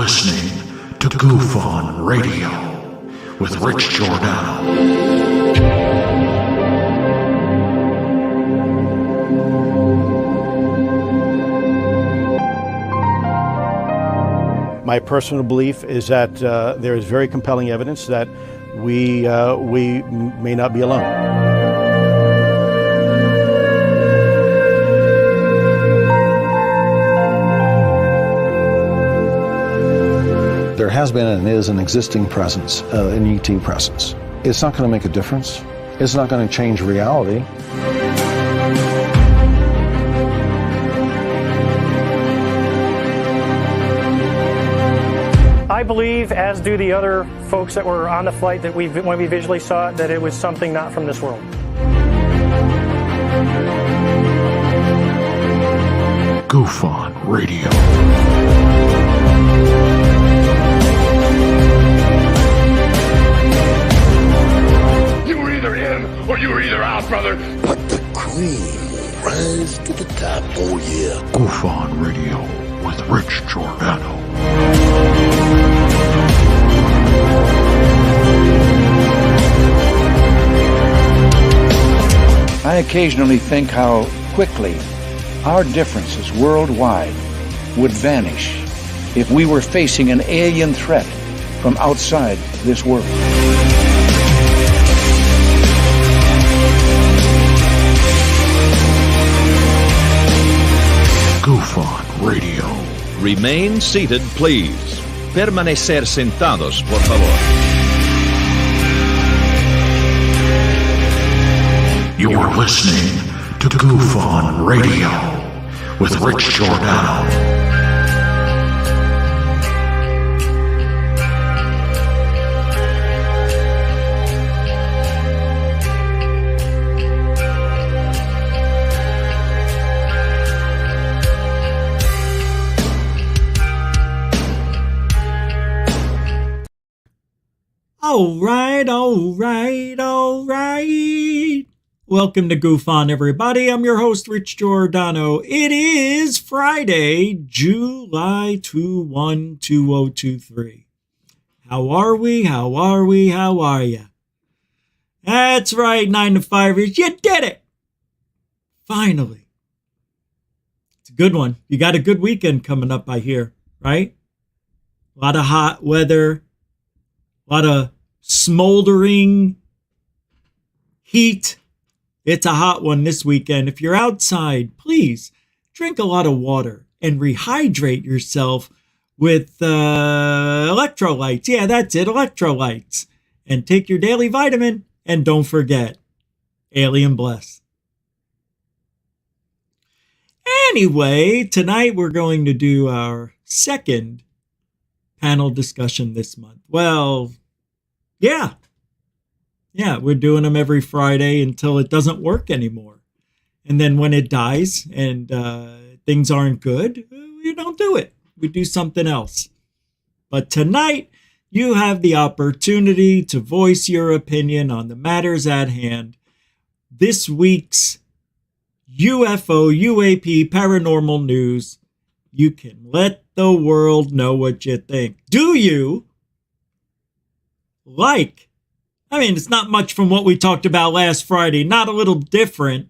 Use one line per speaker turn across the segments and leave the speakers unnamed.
listening to Goof On Radio with Rich Giordano.
My personal belief is that there is very compelling evidence that we may not be alone.
There has been and is an existing presence, an ET presence. It's not going to make a difference. It's not going to change reality.
I believe, as do the other folks that were on the flight, that when we visually saw it, that it was something not from this world.
Goof On Radio.
You were either in or you were either out, brother.
But the cream will rise to the top, oh yeah.
Goof On Radio with Rich Giordano.
I occasionally think how quickly our differences worldwide would vanish if we were facing an alien threat from outside this world.
Goof On Radio.
Remain seated, please. Permanecer sentados, por favor.
You're listening to Goof On Radio with Rich Giordano.
All right. Welcome to Goof On, everybody. I'm your host, Rich Giordano. It is Friday, July 21, 2023. How are we? How are you? That's right, 9 to 5ers. You did it! Finally. It's a good one. You got a good weekend coming up, I hear, right? A lot of hot weather, a lot of smoldering heat. It's a hot one this weekend. If you're outside, please drink a lot of water and rehydrate yourself with electrolytes. Yeah, that's it, electrolytes. And take your daily vitamin. And don't forget, Alien Bless. Anyway, tonight we're going to do our second panel discussion this month. Well, yeah, we're doing them every Friday until it doesn't work anymore. And then when it dies and things aren't good, we don't do it. We do something else. But tonight, you have the opportunity to voice your opinion on the matters at hand. This week's UFO, UAP, paranormal news. You can let the world know what you think. Do you like? I mean, it's not much from what we talked about last Friday, not a little different.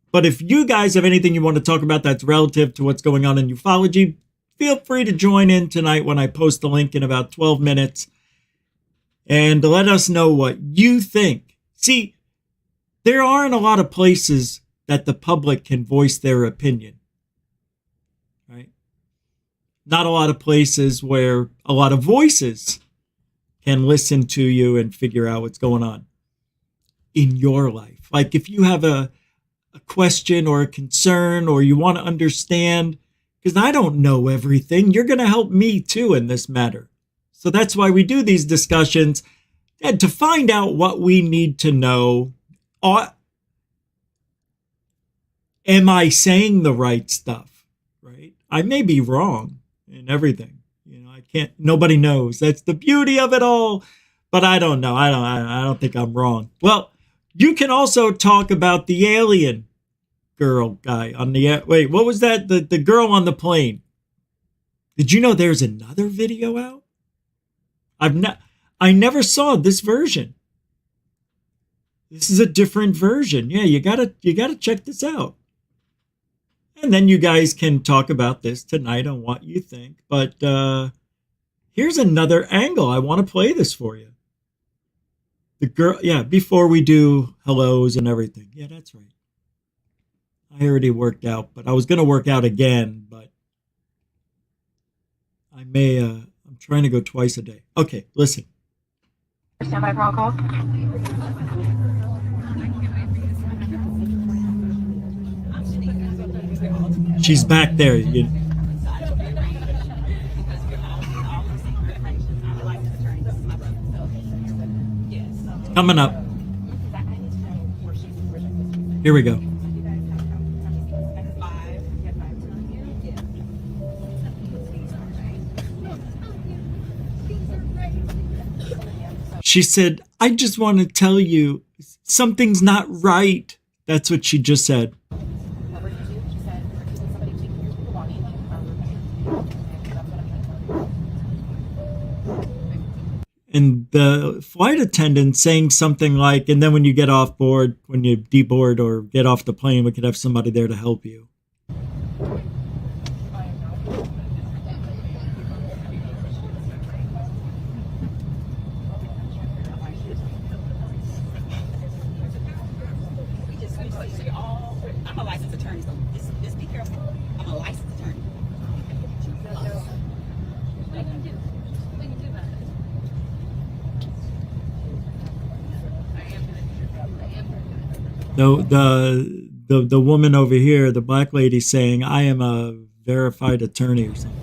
But if you guys have anything you want to talk about that's relative to what's going on in ufology, feel free to join in tonight when I post the link in about 12 minutes and let us know what you think. See, there aren't a lot of places that the public can voice their opinion, right? Not a lot of places where a lot of voices can listen to you and figure out what's going on in your life. Like if you have a question or a concern or you want to understand, because I don't know everything, you're going to help me too in this matter. So that's why we do these discussions, and to find out what we need to know. Am I saying the right stuff, right? I may be wrong in everything. Nobody knows. That's the beauty of it all. But I don't know. I don't think I'm wrong. Well, you can also talk about the alien girl guy on the, wait, what was that? The girl on the plane. Did you know there's another video out? I never saw this version. This is a different version. Yeah, you gotta check this out. And then you guys can talk about this tonight on what you think. But here's another angle. I want to play this for you. The girl, yeah, before we do hellos and everything. Yeah, that's right. I already worked out, but I was going to work out again, but I'm trying to go twice a day. Okay, listen.
Standby protocol.
She's back there. Coming up. Here we go. She said, I just want to tell you, something's not right. That's what she just said. And the flight attendant saying something like, and then when you get off board, when you deboard or get off the plane, we could have somebody there to help you.
I'm a licensed attorney, so just be careful. I'm a licensed attorney.
The woman over here, the black lady, saying, I am a verified attorney or something.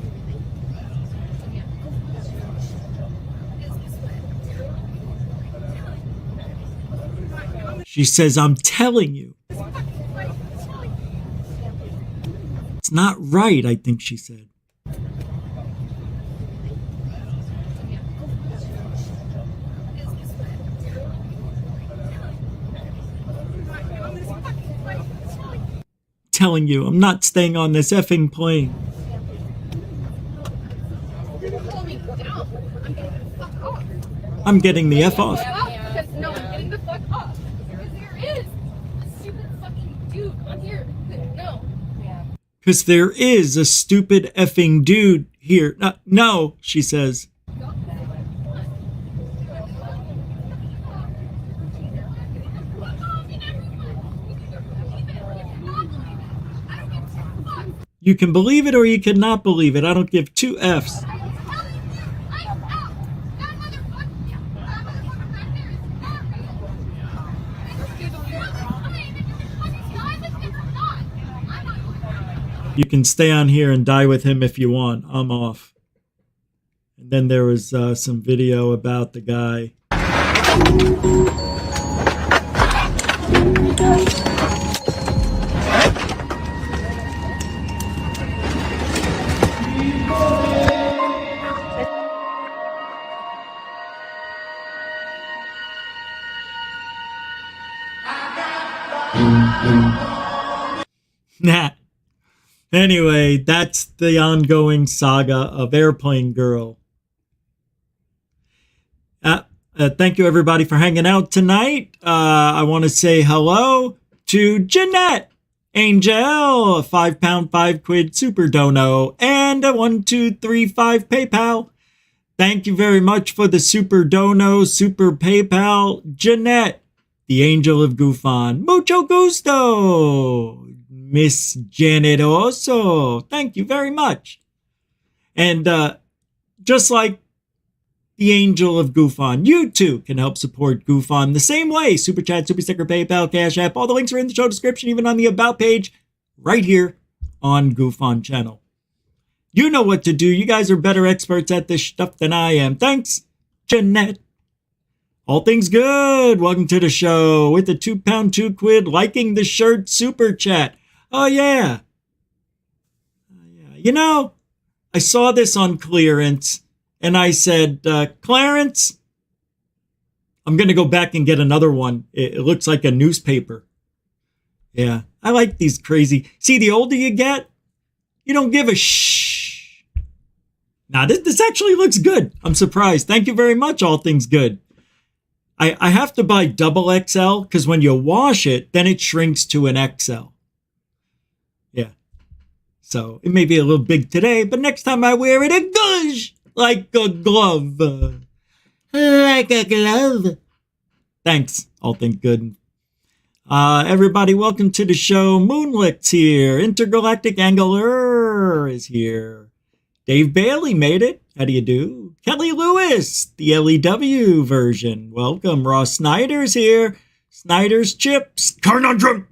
She says, I'm telling you. It's not right, I think she said. Telling you, I'm not staying on this effing plane. I'm getting the F off.
No, I'm getting the fuck off. Because there is a stupid fucking dude on here. No.
Because there is a stupid effing dude here. No, she says. You can believe it or you cannot believe it. I don't give two F's. You can stay on here and die with him if you want. I'm off. And then there was some video about the guy. Nah. Anyway, that's the ongoing saga of Airplane Girl. Thank you, everybody, for hanging out tonight. I want to say hello to Jeanette, Angel, a £5, £5 super dono, and a 1235 PayPal. Thank you very much for the super dono, super PayPal, Jeanette, the Angel of Goofon. Mucho gusto, Miss Generoso. Thank you very much. And just like the Angel of Goofon, you too can help support Goofon the same way. Super Chat, Super Sticker, PayPal, Cash App. All the links are in the show description, even on the About page, right here on Goofon channel. You know what to do. You guys are better experts at this stuff than I am. Thanks, Jeanette. All things good. Welcome to the show with the £2, £2 liking the shirt Super Chat. Oh, yeah. You know, I saw this on clearance and I said, Clarence, I'm going to go back and get another one. It looks like a newspaper. Yeah, I like these crazy. See, the older you get, you don't give a shh. Now, this actually looks good. I'm surprised. Thank you very much, All Things Good. I have to buy double XL because when you wash it, then it shrinks to an XL. Yeah. So it may be a little big today, but next time I wear it, it goes like a glove. Like a glove. Thanks. All Things Good. Everybody, welcome to the show. Moonlick's here. Intergalactic Angler is here. Dave Bailey made it. How do you do? Kelly Lewis, the LEW version. Welcome. Ross Snyder's here. Snyder's Chips. Conundrum.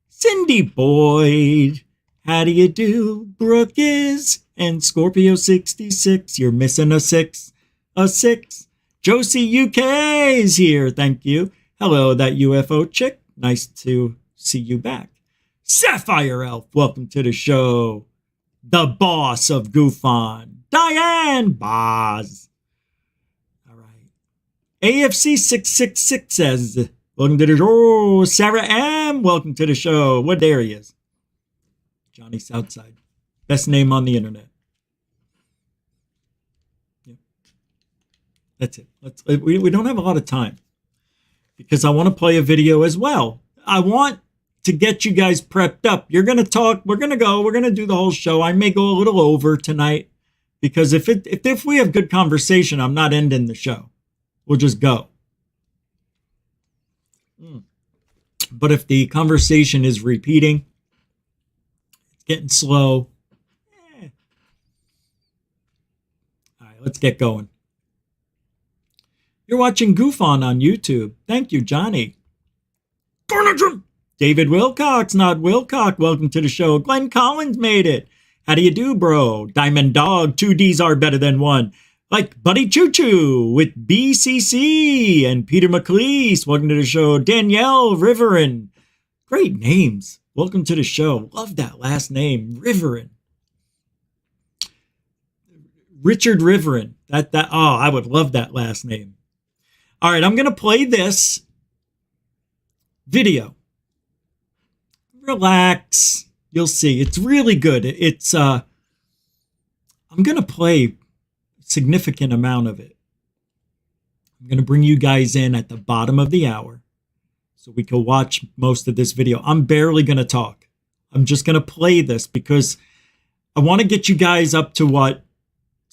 Cindy Boyd. How do you do? Brooke is. And Scorpio 66. You're missing a 6. A 6. Josie UK is here. Thank you. Hello, that UFO chick. Nice to see you back. Sapphire Elf. Welcome to the show. The boss of Goof On. Diane Boz. All right. AFC 666 says, welcome to the show. Sarah M. Welcome to the show. What there he is. Johnny Southside. Best name on the internet. Yeah. That's it. We don't have a lot of time because I want to play a video as well. I want to get you guys prepped up. You're going to talk. We're going to do the whole show. I may go a little over tonight because if we have good conversation, I'm not ending the show. We'll just go. But if the conversation is repeating, it's getting slow. All right, let's get going. You're watching Goof On YouTube. Thank you, Johnny. David Wilcox, not Wilcock. Welcome to the show. Glenn Collins made it. How do you do, bro? Diamond Dog, 2 Ds are better than 1. Like Buddy Choo Choo with BCC and Peter McLeese. Welcome to the show. Danielle Riverin. Great names. Welcome to the show. Love that last name, Riverin. Richard Riverin. I would love that last name. All right, I'm going to play this video. Relax. You'll see. It's really good. It's I'm going to play a significant amount of it. I'm going to bring you guys in at the bottom of the hour so we can watch most of this video. I'm barely going to talk. I'm just going to play this because I want to get you guys up to what's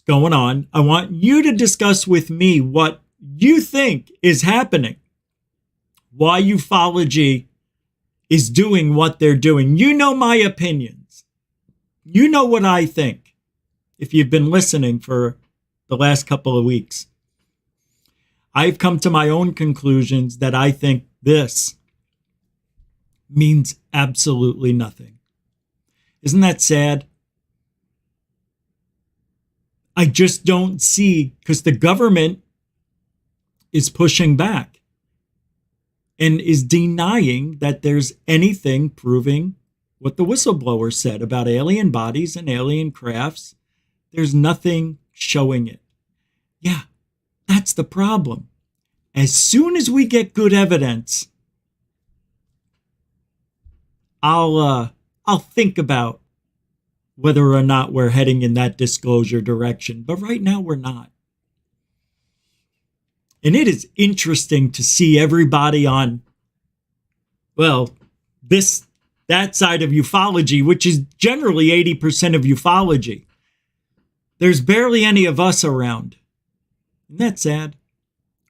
going on. I want you to discuss with me what you think is happening. Why ufology is doing what they're doing. You know my opinions. You know what I think if you've been listening for the last couple of weeks. I've come to my own conclusions that I think this means absolutely nothing. Isn't that sad? I just don't see, because the government is pushing back and is denying that there's anything proving what the whistleblower said about alien bodies and alien crafts. There's nothing showing it. Yeah, that's the problem. As soon as we get good evidence, I'll think about whether or not we're heading in that disclosure direction. But right now we're not. And it is interesting to see everybody on, well, that side of ufology, which is generally 80% of ufology. There's barely any of us around. Isn't that sad?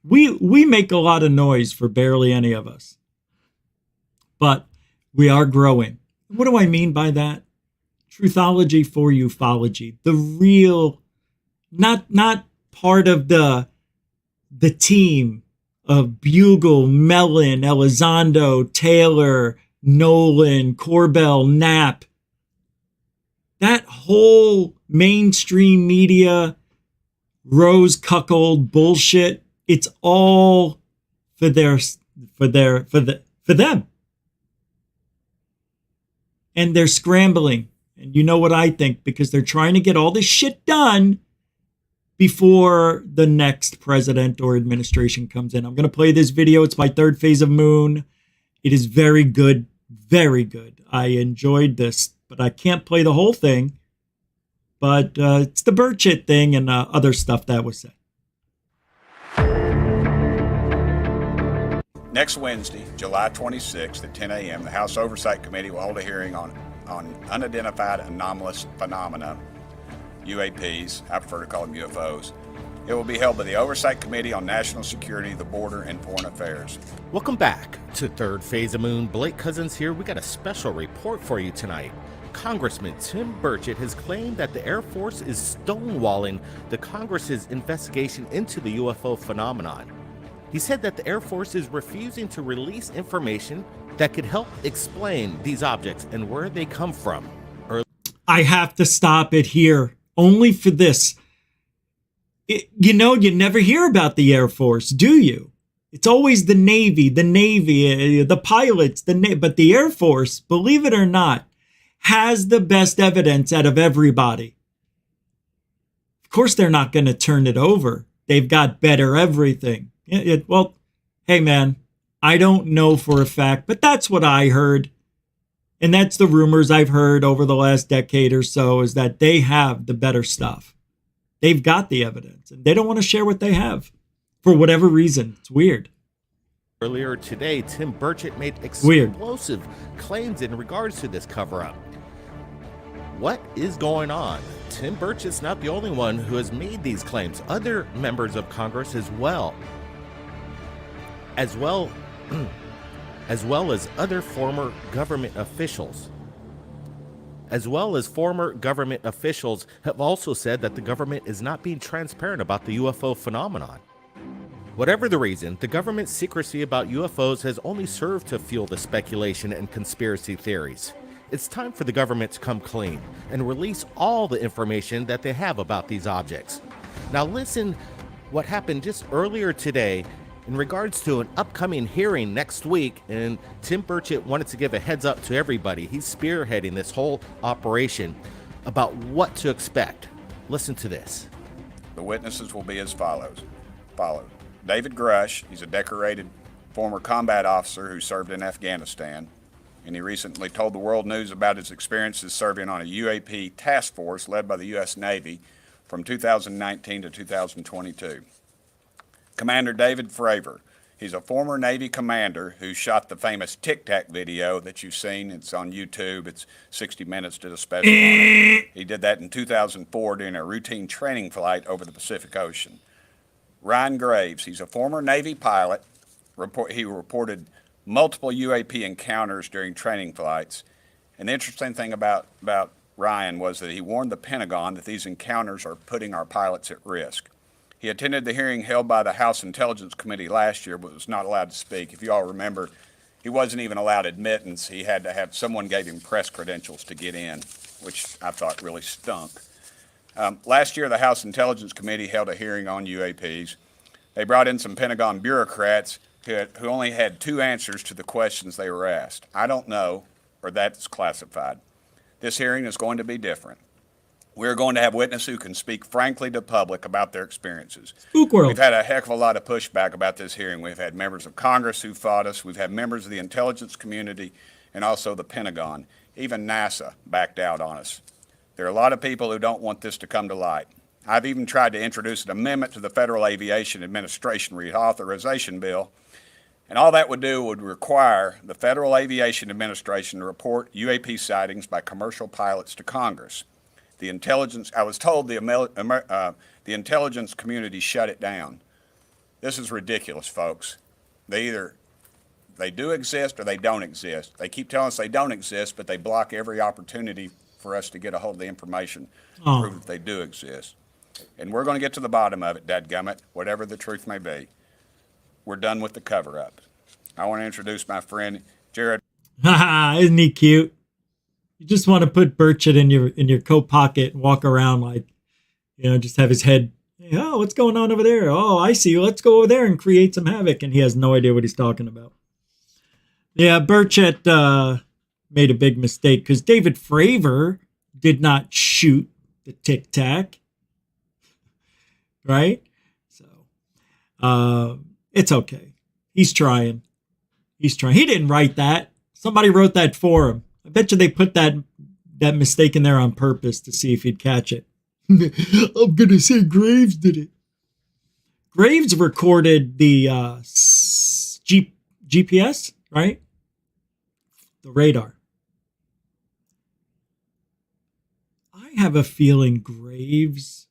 We make a lot of noise for barely any of us. But we are growing. What do I mean by that? Truthology for ufology. The real, not part of the team of Bugle, Mellon, Elizondo, Taylor, Nolan, Corbell, Knapp. That whole mainstream media, rose cuckold bullshit, it's all for them. And they're scrambling. And you know what I think, because they're trying to get all this shit done before the next president or administration comes in. I'm going to play this video. It's my third phase of Moon. It is very good. Very good. I enjoyed this, but I can't play the whole thing But it's the Burchett thing and other stuff that was said.
Next Wednesday, July 26th at 10 a.m., the House Oversight Committee will hold a hearing on unidentified anomalous phenomena, UAPs. I prefer to call them UFOs. It will be held by the Oversight Committee on National Security, the Border, and Foreign Affairs.
Welcome back to Third Phase of Moon. Blake Cousins here. We got a special report for you tonight. Congressman Tim Burchett has claimed that the Air Force is stonewalling the Congress's investigation into the UFO phenomenon. He said that the Air Force is refusing to release information that could help explain these objects and where they come from.
I have to stop it here, only for this. You never hear about the Air Force, do you? It's always the Navy, the pilots, but the Air Force, believe it or not, has the best evidence out of everybody. Of course, they're not going to turn it over. They've got better everything. Well, hey, man, I don't know for a fact, but that's what I heard. And that's the rumors I've heard over the last decade or so, is that they have the better stuff. They've got the evidence, and they don't want to share what they have for whatever reason. It's weird.
Earlier today, Tim Burchett made explosive claims in regards to this cover-up. What is going on? Tim Burchett's not the only one who has made these claims. Other members of Congress as well as other former government officials. Former government officials have also said that the government is not being transparent about the UFO phenomenon. Whatever the reason, the government's secrecy about UFOs has only served to fuel the speculation and conspiracy theories. It's time for the government to come clean and release all the information that they have about these objects. Now listen what happened just earlier today in regards to an upcoming hearing next week, and Tim Burchett wanted to give a heads up to everybody. He's spearheading this whole operation about what to expect. Listen to this.
The witnesses will be as follows. David Grush, he's a decorated former combat officer who served in Afghanistan, and he recently told the world news about his experiences serving on a UAP task force led by the U.S. Navy from 2019 to 2022. Commander David Fravor, he's a former Navy commander who shot the famous Tic Tac video that you've seen. It's on YouTube. It's 60 Minutes did a special on it. He did that in 2004 during a routine training flight over the Pacific Ocean. Ryan Graves, he's a former Navy pilot. He reported multiple UAP encounters during training flights. And the interesting thing about Ryan was that he warned the Pentagon that these encounters are putting our pilots at risk. He attended the hearing held by the House Intelligence Committee last year, but was not allowed to speak. If you all remember, he wasn't even allowed admittance. He had to have someone gave him press credentials to get in, which I thought really stunk. Last year, the House Intelligence Committee held a hearing on UAPs. They brought in some Pentagon bureaucrats who only had two answers to the questions they were asked. I don't know, or that's classified. This hearing is going to be different. We're going to have witnesses who can speak frankly to the public about their experiences. We've had a heck of a lot of pushback about this hearing. We've had members of Congress who fought us. We've had members of the intelligence community and also the Pentagon. Even NASA backed out on us. There are a lot of people who don't want this to come to light. I've even tried to introduce an amendment to the Federal Aviation Administration Reauthorization Bill, and all that would do would require the Federal Aviation Administration to report UAP sightings by commercial pilots to Congress. I was told the intelligence community shut it down. This is ridiculous, folks. They do exist or they don't exist. They keep telling us they don't exist, but they block every opportunity for us to get a hold of the information to prove that they do exist. And we're going to get to the bottom of it, dadgummit, whatever the truth may be. We're done with the cover-up. I want to introduce my friend, Jared.
Isn't he cute? You just want to put Burchett in your coat pocket and walk around like, just have his head, oh, what's going on over there? Oh, I see. Let's go over there and create some havoc. And he has no idea what he's talking about. Yeah, Burchett made a big mistake because David Fravor did not shoot the Tic Tac. Right? So, it's okay. He's trying. He didn't write that. Somebody wrote that for him. I bet you they put that that mistake in there on purpose to see if he'd catch it. I'm going to say Graves did it. Graves recorded the GPS, right? The radar. I have a feeling Graves...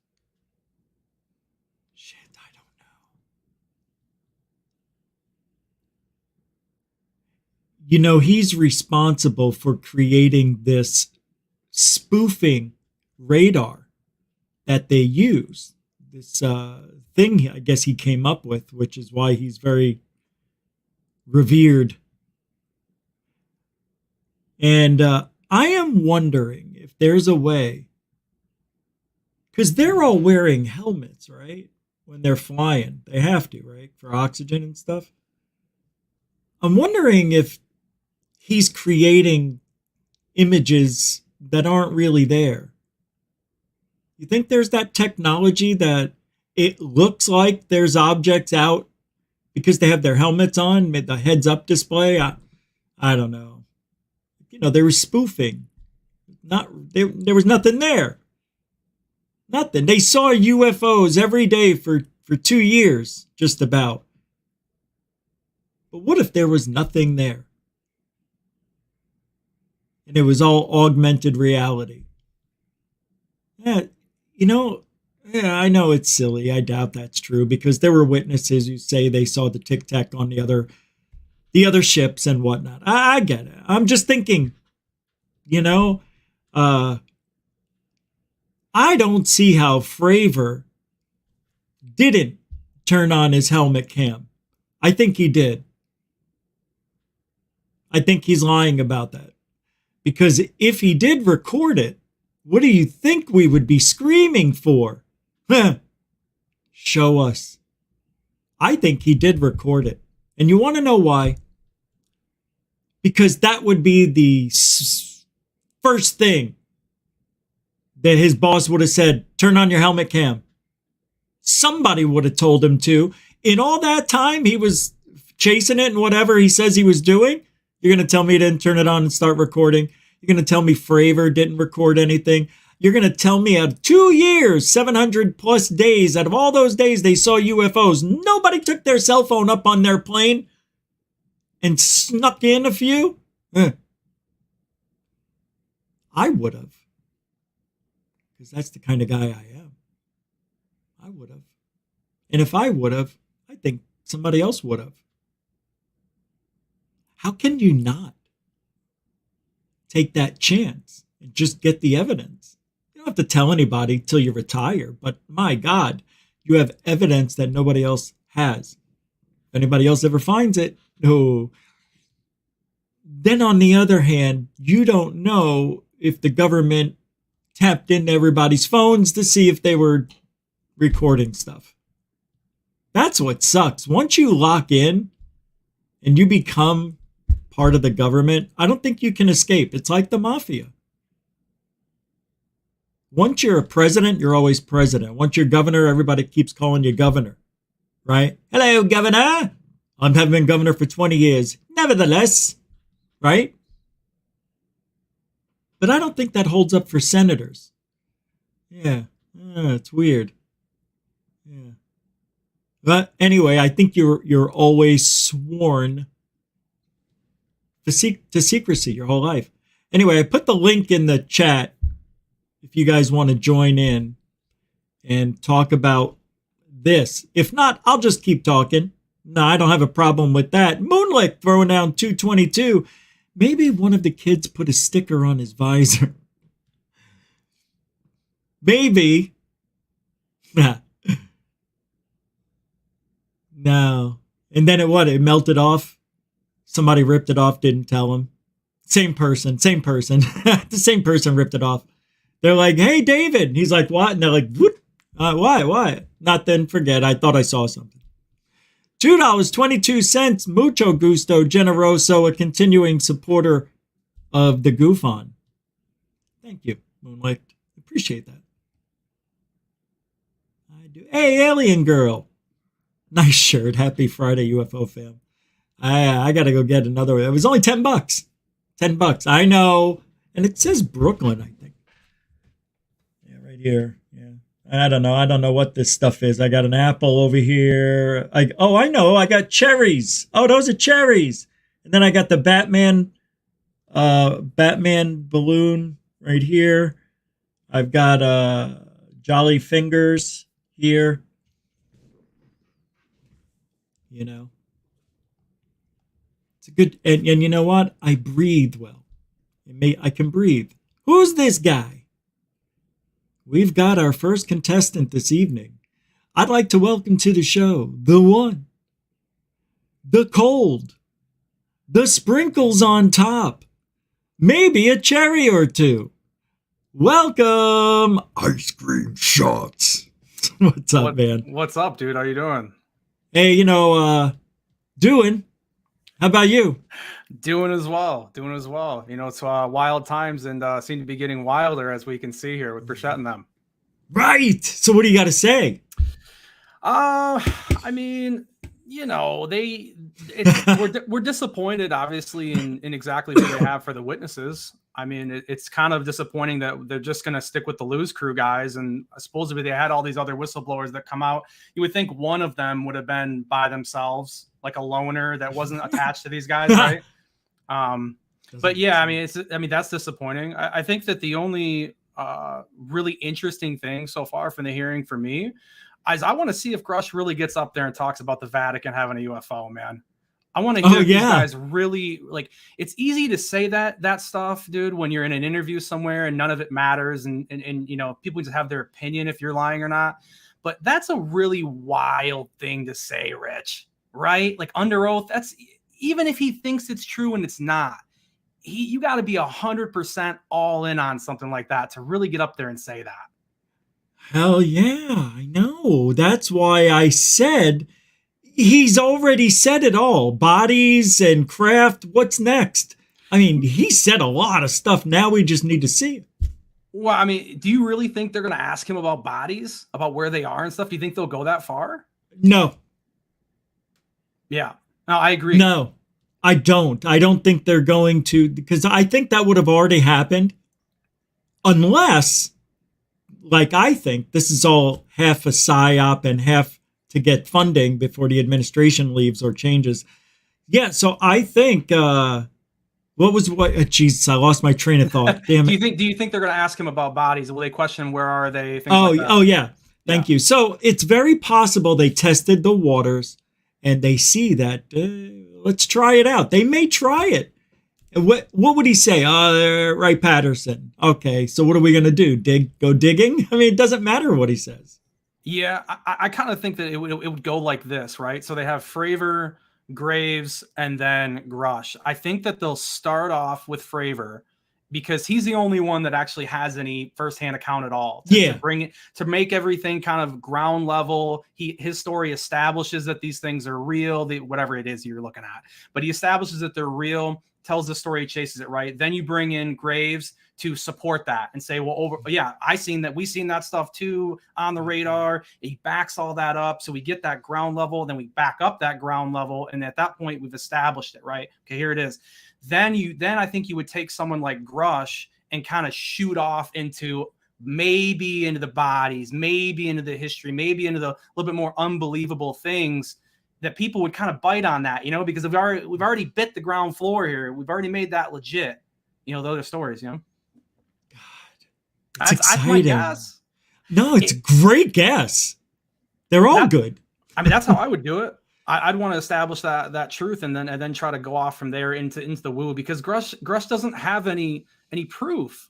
Shit, I don't know. You know, he's responsible for creating this spoofing radar that they use. This thing, I guess, he came up with, which is why he's very revered. And I am wondering if there's a way, because they're all wearing helmets, right? When they're flying, they have to, right? For oxygen and stuff. I'm wondering if he's creating images that aren't really there. You think there's that technology that it looks like there's objects out because they have their helmets on, the heads up display? I don't know. You know, they were spoofing. There was nothing there. Nothing. They saw UFOs every day for 2 years, just about. But what if there was nothing there? And it was all augmented reality. Yeah, you know, yeah, I know it's silly. I doubt that's true because there were witnesses who say they saw the Tic Tac on the other ships and whatnot. I get it. I'm just thinking, you know, I don't see how Fravor didn't turn on his helmet cam. I think he did. I think he's lying about that. Because if he did record it, what do you think we would be screaming for? Show us. I think he did record it. And you want to know why? Because that would be the first thing that his boss would have said, turn on your helmet cam. Somebody would have told him to. In all that time, he was chasing it and whatever he says he was doing. You're going to tell me he didn't turn it on and start recording. You're going to tell me Fravor didn't record anything. You're going to tell me out of 2 years, 700 plus days, out of all those days they saw UFOs, nobody took their cell phone up on their plane and snuck in a few? I would have. Because that's the kind of guy I am. I would have. And if I would have, I think somebody else would have. How can you not take that chance and just get the evidence? You don't have to tell anybody till you retire, but my God, you have evidence that nobody else has. If anybody else ever finds it, no. Then on the other hand, you don't know if the government tapped into everybody's phones to see if they were recording stuff. That's what sucks. Once you lock in and you become part of the government, I don't think you can escape. It's like the mafia. Once you're a president, you're always president. Once you're governor, everybody keeps calling you governor, right? Hello, governor. I haven't been governor for 20 years. Nevertheless, right? But I don't think that holds up for senators. Yeah, it's weird. Yeah. But anyway, I think you're always sworn to secrecy your whole life. Anyway, I put the link in the chat if you guys want to join in and talk about this. If not, I'll just keep talking. No, I don't have a problem with that. Moonlick throwing down 222. Maybe one of the kids put a sticker on his visor. Maybe. No. And then it melted off. Somebody ripped it off, didn't tell him. Same person. The same person ripped it off. They're like, hey, David. And he's like, what? And they're like, what? Why? Nothing. Forget. I thought I saw something. $2.22. Mucho gusto, generoso, a continuing supporter of the Goof On. Thank you, Moonlight. Appreciate that. I do. Hey, Alien Girl. Nice shirt. Happy Friday, UFO fam. I got to go get another one. It was only $10. $10. I know. And it says Brooklyn, I think. Yeah, right here. Yeah. I don't know. I don't know what this stuff is. I got an apple over here. I know. I got cherries. Oh, those are cherries. And then I got the Batman balloon right here. I've got Jolly Fingers here. You know. It's a good, and you know what? I breathe well. I can breathe. Who's this guy? We've got our first contestant this evening. I'd like to welcome to the show the one, the cold, the sprinkles on top, maybe a cherry or two. Welcome, Ice Cream Shots. What's up, man?
What's up, dude? How you doing?
Hey, doing. How about you?
Doing as well. You know, it's wild times and seem to be getting wilder, as we can see here with Brichette and them.
Right. So what do you got to say?
I mean, you know, we're disappointed, obviously, in exactly who they have for the witnesses. I mean, it's kind of disappointing that they're just going to stick with the Lose Crew guys. And supposedly they had all these other whistleblowers that come out. You would think one of them would have been by themselves, like a loner that wasn't attached to these guys, right? But yeah, I mean, that's disappointing. I think that the only really interesting thing so far from the hearing for me is I want to see if Grush really gets up there and talks about the Vatican having a UFO, man. I want to hear these guys really, like, it's easy to say that stuff, dude, when you're in an interview somewhere and none of it matters. And you know, people just have their opinion if you're lying or not. But that's a really wild thing to say, Rich, right? Like under oath, that's even if he thinks it's true and it's not, you got to be 100% all in on something like that to really get up there and say that.
Hell yeah, I know. That's why I said he's already said it all. Bodies and craft. What's next? I mean, he said a lot of stuff. Now we just need to see it.
Well, I mean, do you really think they're going to ask him about bodies, about where they are and stuff? Do you think they'll go that far?
No.
Yeah. No, I agree.
No, I don't. I don't think they're going to, because I think that would have already happened unless, like, I think this is all half a psyop and half to get funding before the administration leaves or changes. Yeah, so I think Jesus, I lost my train of thought. Damn it.
Do you think they're going to ask him about bodies? Will they question where are they?
Oh yeah. Thank you. So it's very possible they tested the waters and they see that let's try it out. They may try it. What would he say? Right, Patterson. Okay, so what are we going to do? Go digging? I mean, it doesn't matter what he says.
Yeah, I kind of think that it would go like this, right? So they have Fravor, Graves, and then Grush. I think that they'll start off with Fravor because he's the only one that actually has any firsthand account at all. To bring it, to make everything kind of ground level. His story establishes that these things are real, whatever it is you're looking at. But he establishes that they're real, tells the story, chases it, right? Then you bring in Graves to support that and say, well, we seen that stuff too on the radar. He backs all that up. So we get that ground level, then we back up that ground level. And at that point we've established it, right? Okay, here it is. Then I think you would take someone like Grush and kind of shoot off into maybe into the bodies, maybe into the history, maybe into the little bit more unbelievable things that people would kind of bite on that, you know, because we've already bit the ground floor here. We've already made that legit, you know, the other stories, you know.
It's exciting. My guess. No, it's a great guess. They're all good.
I mean, that's how I would do it. I'd want to establish that truth and then try to go off from there into the woo, because Grush doesn't have any proof.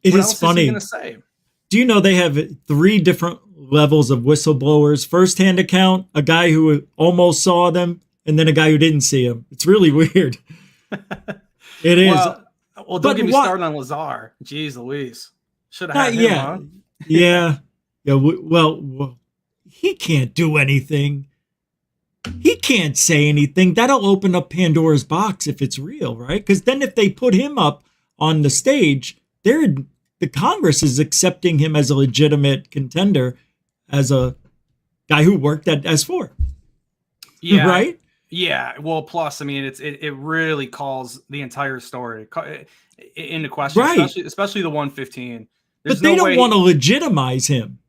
It is funny.
Is he gonna say?
Do you know they have 3 different levels of whistleblowers? First-hand account, a guy who almost saw them, and then a guy who didn't see them. It's really weird. It is.
Well, don't get me started on Lazar. Jeez Louise. Should have had him, huh?
Yeah. Well, he can't do anything. He can't say anything. That'll open up Pandora's box if it's real, right? Because then if they put him up on the stage, the Congress is accepting him as a legitimate contender, as a guy who worked at S4.
Yeah.
Right?
Yeah, well, plus, I mean, it really calls the entire story into question,
Right.
especially the 115.
But they don't want to legitimize him.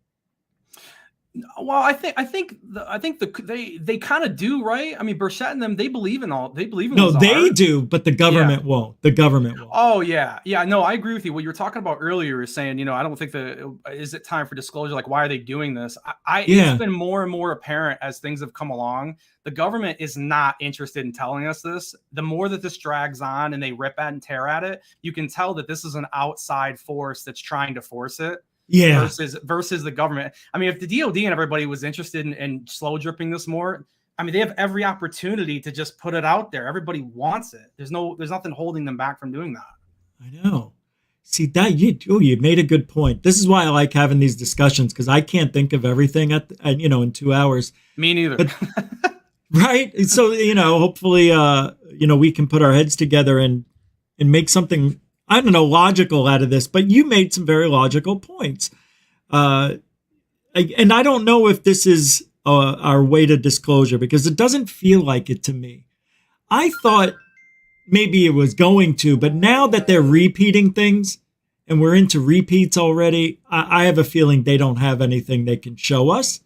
Well, I think they kind of do, right? I mean, Burchett and them, they believe in
No,
Lazar.
they do, but the government won't. The government won't.
Oh yeah. No, I agree with you. What you were talking about earlier is saying, I don't think is it time for disclosure? Like, why are they doing this? It's been more and more apparent as things have come along. The government is not interested in telling us this. The more that this drags on and they rip at and tear at it, you can tell that this is an outside force that's trying to force it.
Yeah.
Versus the government. I mean, if the DOD and everybody was interested in slow dripping this more, I mean, they have every opportunity to just put it out there. Everybody wants it. There's nothing holding them back from doing that.
I know. See that you made a good point. This is why I like having these discussions, because I can't think of everything in 2 hours.
Me neither.
But, right. So, hopefully, we can put our heads together and make something, I don't know, logical out of this, but you made some very logical points. And I don't know if this is our way to disclosure, because it doesn't feel like it to me. I thought maybe it was going to, but now that they're repeating things and we're into repeats already, I have a feeling they don't have anything they can show us.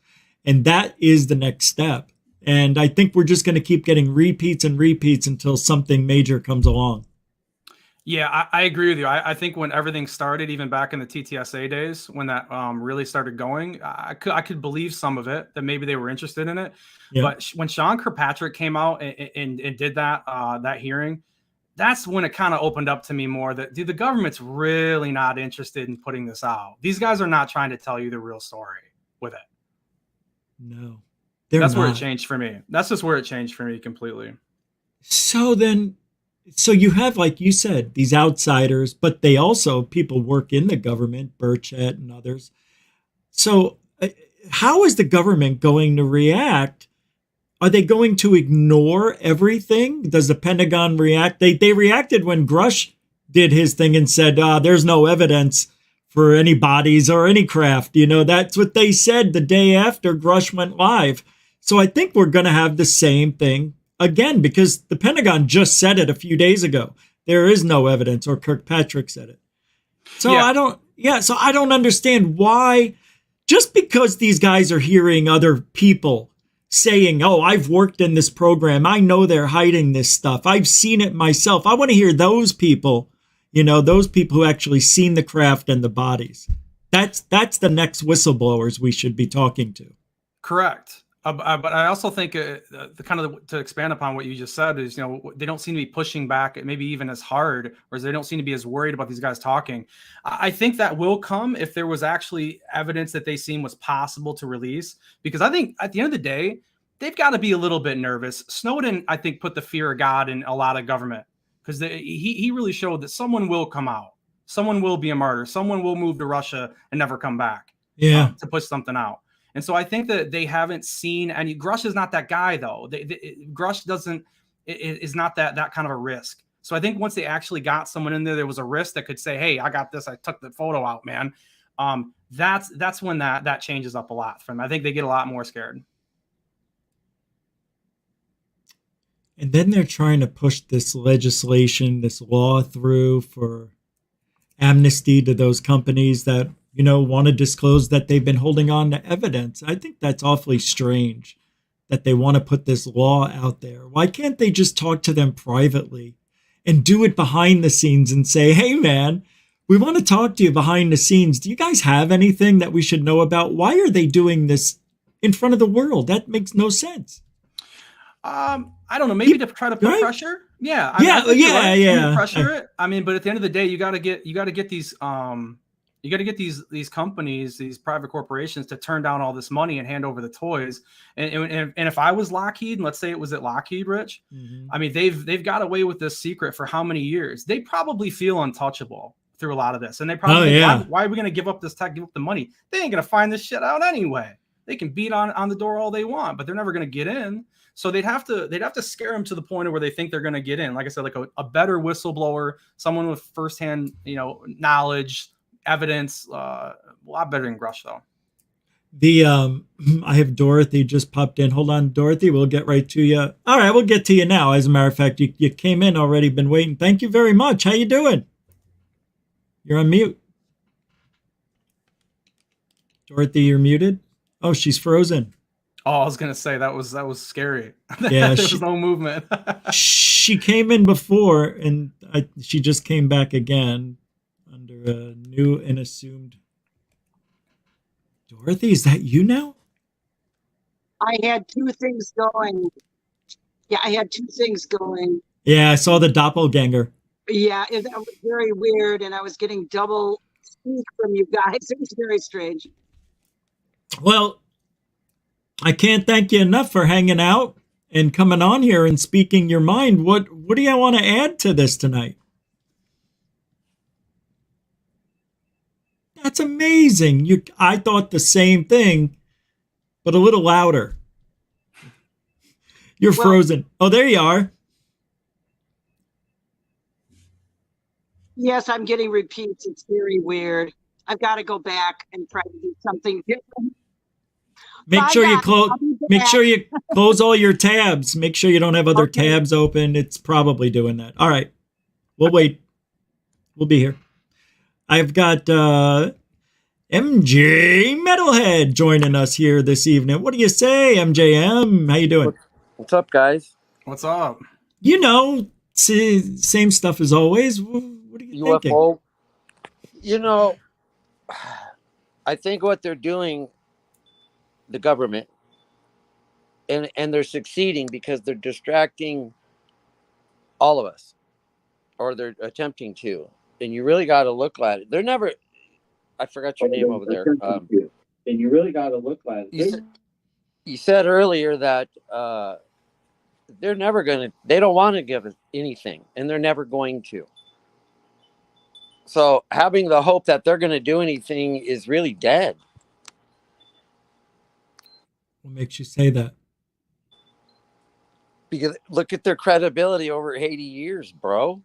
And that is the next step. And I think we're just going to keep getting repeats and repeats until something major comes along.
Yeah, I agree with you. I think when everything started, even back in the TTSA days, when that really started going, I could believe some of it, that maybe they were interested in it. Yeah. But when Sean Kirkpatrick came out and did that hearing, that's when it kind of opened up to me more that, dude, the government's really not interested in putting this out. These guys are not trying to tell you the real story with it.
No.
That's where it changed for me. That's just where it changed for me completely.
So you have, like you said, these outsiders, but they also, people work in the government, Burchett and others. So how is the government going to react? Are they going to ignore everything? Does the Pentagon react? They reacted when Grush did his thing and said, there's no evidence for any bodies or any craft. That's what they said the day after Grush went live. So I think we're going to have the same thing again, because the Pentagon just said it a few days ago. There is no evidence, or Kirkpatrick said it. So yeah. So I don't understand why, just because these guys are hearing other people saying, oh, I've worked in this program, I know they're hiding this stuff, I've seen it myself. I want to hear those people, those people who actually seen the craft and the bodies. That's the next whistleblowers we should be talking to.
Correct. But I also think to expand upon what you just said is, they don't seem to be pushing back maybe even as hard, or they don't seem to be as worried about these guys talking. I think that will come if there was actually evidence that they seen was possible to release, because I think at the end of the day, they've got to be a little bit nervous. Snowden, I think, put the fear of God in a lot of government, because he really showed that someone will come out. Someone will be a martyr. Someone will move to Russia and never come back.
Yeah.
To push something out. And so I think that they haven't seen any. Grush is not that guy, though. Grush is not that kind of a risk. So I think once they actually got someone in there was a risk that could say, hey, I got this. I took the photo out, man. That's when that changes up a lot for them. I think they get a lot more scared.
And then they're trying to push this legislation, this law through for amnesty to those companies that want to disclose that they've been holding on to evidence. I think that's awfully strange that they want to put this law out there. Why can't they just talk to them privately and do it behind the scenes and say, hey, man, we want to talk to you behind the scenes. Do you guys have anything that we should know about? Why are they doing this in front of the world? That makes no sense.
I don't know. Maybe to try to put pressure. Yeah. Pressure it. I mean, but at the end of the day, you got to get these, you got to get these companies, these private corporations, to turn down all this money and hand over the toys. And if I was Lockheed, and let's say it was at Lockheed, Rich, I mean, they've got away with this secret for how many years? They probably feel untouchable through a lot of this. And they probably, why are we going to give up this tech, give up the money? They ain't going to find this shit out anyway. They can beat on the door all they want, but they're never going to get in. So they'd have to scare them to the point of where they think they're going to get in. Like I said, like a better whistleblower, someone with firsthand, knowledge, evidence, a lot better than Grush, though.
I have Dorothy just popped in. Hold on, Dorothy. We'll get right to you. All right, we'll get to you now. As a matter of fact, you came in already. Been waiting. Thank you very much. How you doing? You're on mute. Dorothy, you're muted. Oh, she's frozen.
Oh, I was gonna say that was scary.
Yeah,
there was no movement.
She came in before, and she just came back again under a new and assumed. Dorothy, is that you now?
I had two things going. Yeah, I had two things going.
Yeah, I saw the doppelganger.
Yeah, that was very weird, and I was getting double speak from you guys. It was very strange.
Well, I can't thank you enough for hanging out and coming on here and speaking your mind. What do you want to add to this tonight? That's amazing. I thought the same thing, but a little louder. You're frozen. Oh, there you are.
Yes, I'm getting repeats. It's very weird. I've got to go back and try to do something different.
Make sure you close all your tabs. Make sure you don't have other tabs open. It's probably doing that. All right. We'll wait. We'll be here. I've got MJ Metalhead joining us here this evening. What do you say, MJM? How you doing?
What's up, guys?
What's up?
You know, same stuff as always. What are you thinking?
UFO. You know, I think what they're doing, the government, and they're succeeding because they're distracting all of us, or they're attempting to. And you really got to look at it. They're never. I forgot your name over there.
And you really got to look at it.
You said earlier that they're never going to. They don't want to give us anything, and they're never going to. So having the hope that they're going to do anything is really dead.
What makes you say that?
Because look at their credibility over 80 years, bro.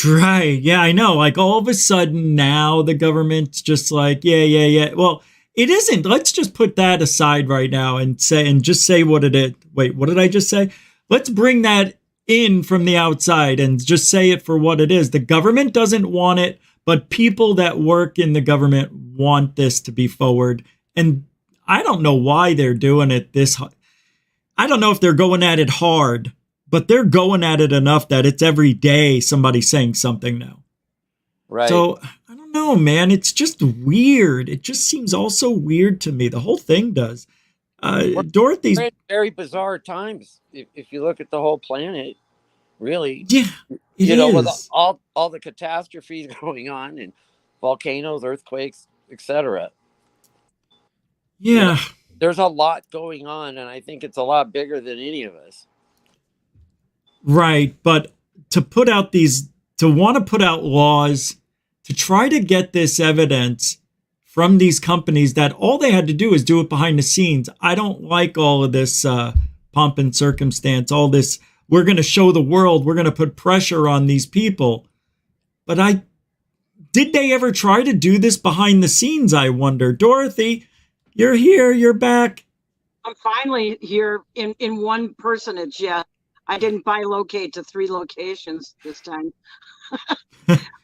Right. Yeah, I know. Like all of a sudden now the government's just like, yeah. Well, it isn't. Let's just put that aside right now and just say what it is. Wait, what did I just say? Let's bring that in from the outside and just say it for what it is. The government doesn't want it, but people that work in the government want this to be forward. And I don't know why they're doing it I don't know if they're going at it hard, but they're going at it enough that it's every day somebody saying something now.
Right.
So I don't know, man. It's just weird. It just seems all so weird to me. The whole thing does. Dorothy's
very, very bizarre times. If you look at the whole planet, really.
Yeah,
with all the catastrophes going on and volcanoes, earthquakes, etc.
Yeah.
There's a lot going on, and I think it's a lot bigger than any of us.
Right, but to want to put out laws to try to get this evidence from these companies that all they had to do is do it behind the scenes. I don't like all of this pomp and circumstance, all this, we're going to show the world, we're going to put pressure on these people. But did they ever try to do this behind the scenes, I wonder? Dorothy, you're here, you're back.
I'm finally here in one personage, yeah. I didn't bilocate to 3 locations this time.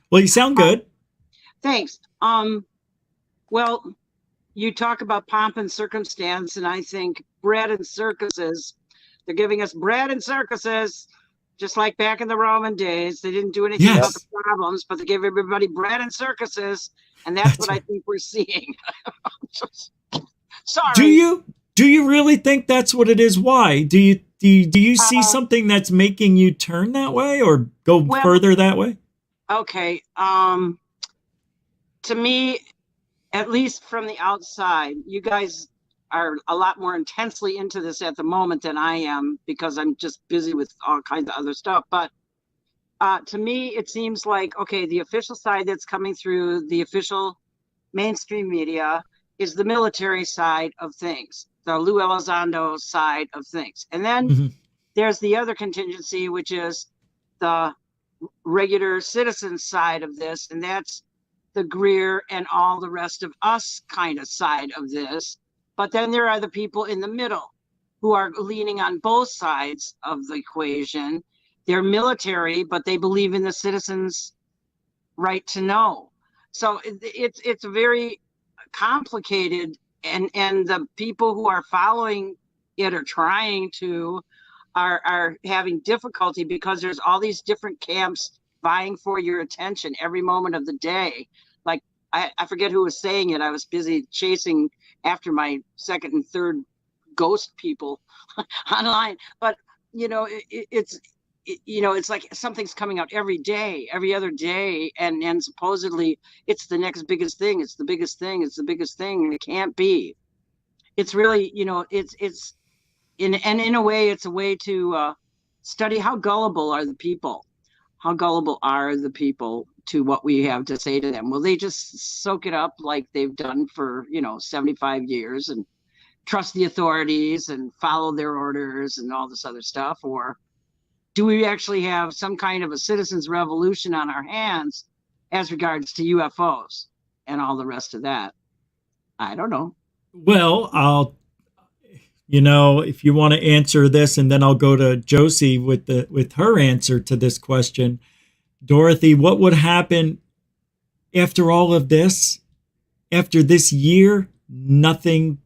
Well, you sound good.
Thanks. Well, you talk about pomp and circumstance, and I think bread and circuses. They're giving us bread and circuses, just like back in the Roman days. They didn't do anything about the problems, but they gave everybody bread and circuses, and that's what I think we're seeing. Sorry.
Do you really think that's what it is? Why? Do you see something that's making you turn that way or go further that way?
Okay. To me, at least from the outside, you guys are a lot more intensely into this at the moment than I am because I'm just busy with all kinds of other stuff. But to me, it seems like, okay, the official side that's coming through the official mainstream media is the military side of things, the Lou Elizondo side of things. And then there's the other contingency, which is the regular citizen side of this, and that's the Greer and all the rest of us kind of side of this. But then there are the people in the middle who are leaning on both sides of the equation. They're military, but they believe in the citizens' right to know. So it's very complicated, and the people who are following it or trying to are having difficulty because there's all these different camps vying for your attention every moment of the day. Like I forget who was saying it. I was busy chasing after my second and third ghost people online, but it's like something's coming out every day, every other day, and supposedly it's the next biggest thing. It's the biggest thing. It's the biggest thing, and it can't be. It's really, it's in a way, it's a way to study how gullible are the people. How gullible are the people to what we have to say to them? Will they just soak it up like they've done for 75 years and trust the authorities and follow their orders and all this other stuff, or do we actually have some kind of a citizens' revolution on our hands as regards to UFOs and all the rest of that? I don't know.
Well, if you want to answer this, and then I'll go to Josie with her answer to this question. Dorothy, what would happen after all of this? After this year, nothing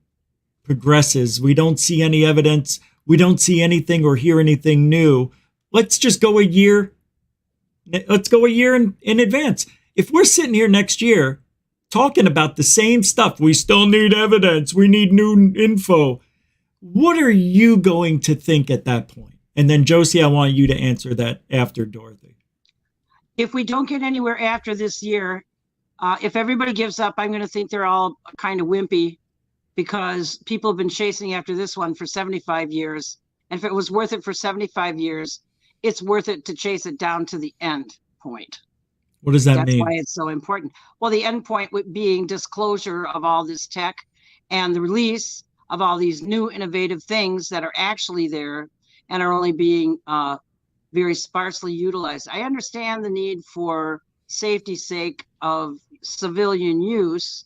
progresses. We don't see any evidence. We don't see anything or hear anything new. Let's just go a year. Let's go a year in advance. If we're sitting here next year talking about the same stuff, we still need evidence. We need new info. What are you going to think at that point? And then Josie, I want you to answer that after Dorothy.
If we don't get anywhere after this year, if everybody gives up, I'm going to think they're all kind of wimpy, because people have been chasing after this one for 75 years. And if it was worth it for 75 years, it's worth it to chase it down to the end point.
What does that mean?
That's why it's so important. Well, the end point being disclosure of all this tech and the release of all these new innovative things that are actually there and are only being very sparsely utilized. I understand the need for safety's sake of civilian use,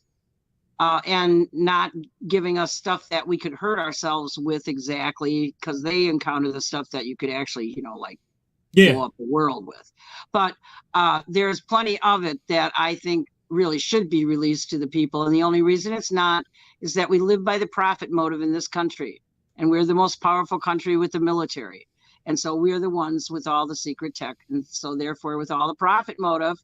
and not giving us stuff that we could hurt ourselves with exactly, because they encounter the stuff that you could actually, blow up the world with. But there's plenty of it that I think really should be released to the people. And the only reason it's not is that we live by the profit motive in this country. And we're the most powerful country with the military. And so we're the ones with all the secret tech. And so therefore, with all the profit motive,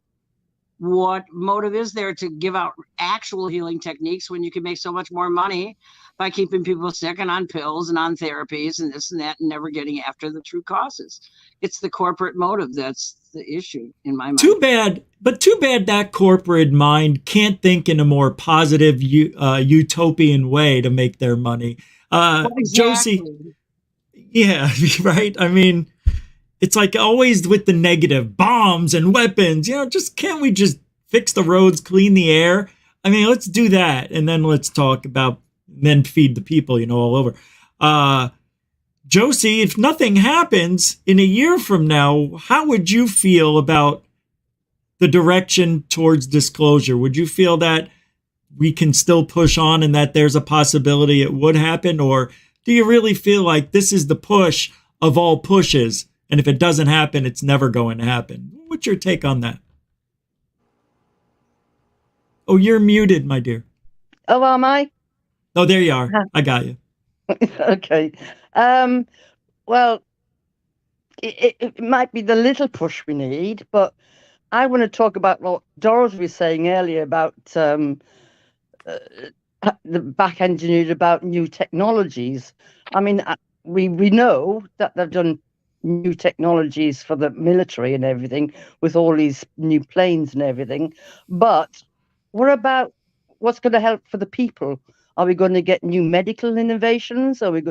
what motive is there to give out actual healing techniques when you can make so much more money by keeping people sick and on pills and on therapies and this and that, and never getting after the true causes? It's the corporate motive that's the issue in my mind.
Too bad that corporate mind can't think in a more positive utopian way to make their money. Exactly. Josie, yeah, right? I mean, it's like always with the negative, bombs and weapons, can't we just fix the roads, clean the air? I mean, let's do that. And then let's talk about, then feed the people, all over. Josie, if nothing happens in a year from now, how would you feel about the direction towards disclosure? Would you feel that we can still push on and that there's a possibility it would happen? Or do you really feel like this is the push of all pushes, and if it doesn't happen, it's never going to happen? What's your take on that? Oh, you're muted, my dear.
Oh, am I?
Oh, there you are. I got you.
Okay. Well, it might be the little push we need, but I want to talk about what Dorothy was saying earlier about the back engineered about new technologies. I mean, we know that they've done new technologies for the military and everything with all these new planes and everything, but what about what's going to help for the people? Are we going to get new medical innovations? Are we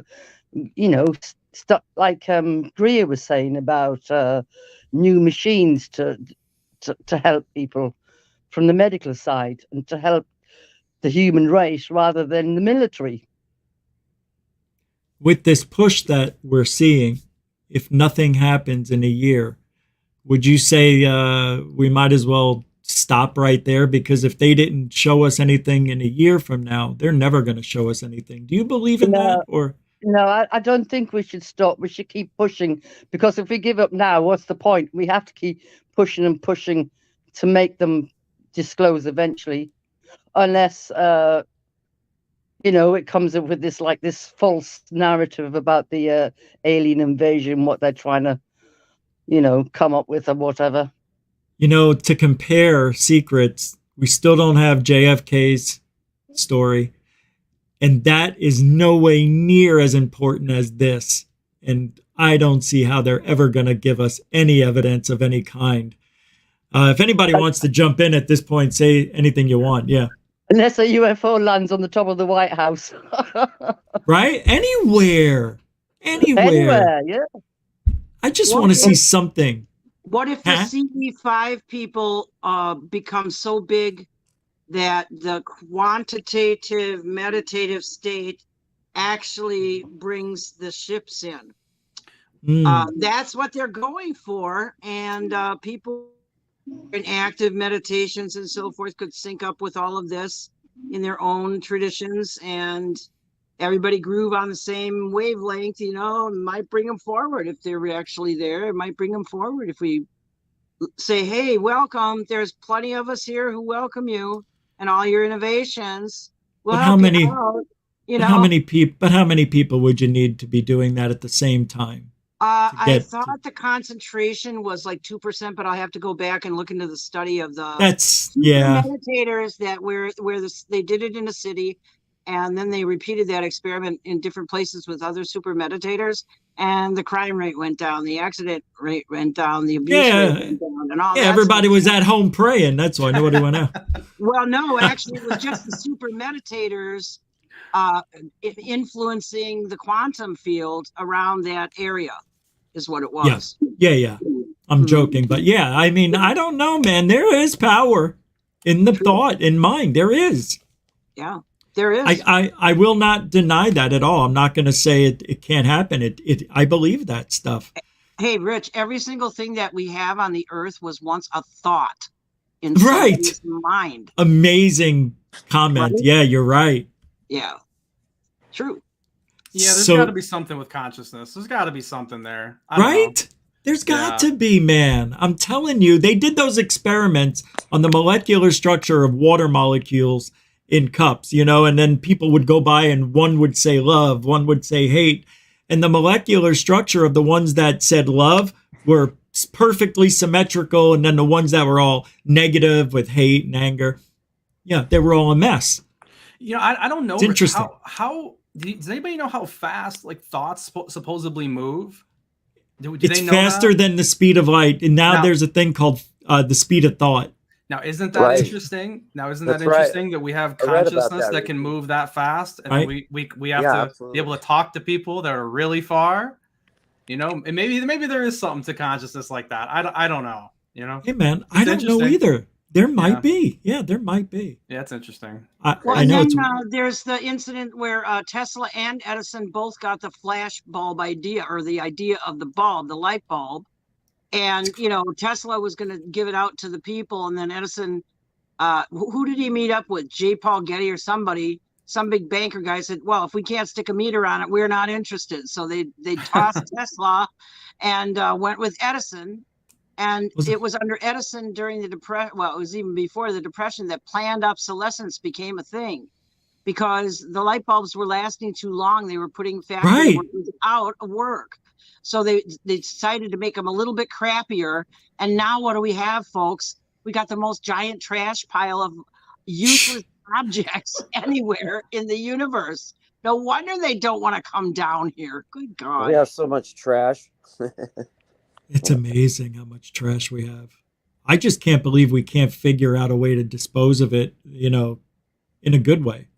stuff like Greer was saying about new machines to help people from the medical side and to help the human race rather than the military?
With this push that we're seeing, if nothing happens in a year, would you say we might as well stop right there, because if they didn't show us anything in a year from now, they're never going to show us anything. Do you believe in that? Or
no, I don't think we should stop. We should keep pushing, because if we give up now, what's the point? We have to keep pushing and pushing to make them disclose eventually, unless it comes up with this false narrative about the alien invasion, what they're trying to come up with or whatever.
To compare secrets, we still don't have JFK's story. And that is no way near as important as this. And I don't see how they're ever going to give us any evidence of any kind. If anybody wants to jump in at this point, say anything you want. Yeah.
Unless a UFO lands on the top of the White House.
Right? Anywhere,
yeah.
I just want to see something.
What if the CE5 people become so big that the quantitative meditative state actually brings the ships in? That's what they're going for. And people in active meditations and so forth could sync up with all of this in their own traditions, and everybody groove on the same wavelength. It might bring them forward if they're actually there. It might bring them forward if we say, hey, welcome. There's plenty of us here who welcome you and all your innovations.
But how many people would you need to be doing that at the same time?
I thought the concentration was like 2%, but I'll have to go back and look into the study of the meditators they did it in a city, and then they repeated that experiment in different places with other super meditators, and the crime rate went down, the accident rate went down, the abuse rate went down, and all that.
Everybody was at home praying. That's why nobody went out.
Well, no, actually, it was just the super meditators influencing the quantum field around that area. Is what it was.
Yeah. I'm joking, but I mean, I don't know, man. There is power in the thought, in mind. There is.
Yeah, there is.
I will not deny that at all. I'm not going to say it can't happen. I believe that stuff.
Hey, Rich, every single thing that we have on the earth was once a thought in
somebody's
mind.
Amazing comment. Right? Yeah, you're right.
Yeah, true.
Yeah, there's got to be something with consciousness. There's got to be something there.
Right? There's got to be, man. I'm telling you, they did those experiments on the molecular structure of water molecules in cups, and then people would go by and one would say love, one would say hate. And the molecular structure of the ones that said love were perfectly symmetrical. And then the ones that were all negative with hate and anger, they were all a mess.
I don't know.
It's interesting.
How does anybody know how fast thoughts supposedly move? Do
it's
they know
faster than the speed of light, and now there's a thing called the speed of thought.
Now, isn't that interesting? That we have consciousness that can move that fast, and we have to be able to talk to people that are really far. And maybe there is something to consciousness like that. I don't know.
Hey man, I don't know either. There might be. Yeah, there might be.
Yeah, it's interesting.
I know. There's the incident where Tesla and Edison both got the flash bulb idea, or the idea of the bulb, the light bulb. And, Tesla was going to give it out to the people. And then Edison, who did he meet up with? J. Paul Getty or somebody, some big banker guy said, well, if we can't stick a meter on it, we're not interested. So they tossed Tesla and went with Edison. And it was under Edison during the Depression. Well, it was even before the Depression that planned obsolescence became a thing, because the light bulbs were lasting too long. They were putting factory workers out of work. So they decided to make them a little bit crappier. And now what do we have, folks? We got the most giant trash pile of useless objects anywhere in the universe. No wonder they don't want to come down here. Good God.
We have so much trash.
It's amazing how much trash we have. I just can't believe we can't figure out a way to dispose of it, in a good way.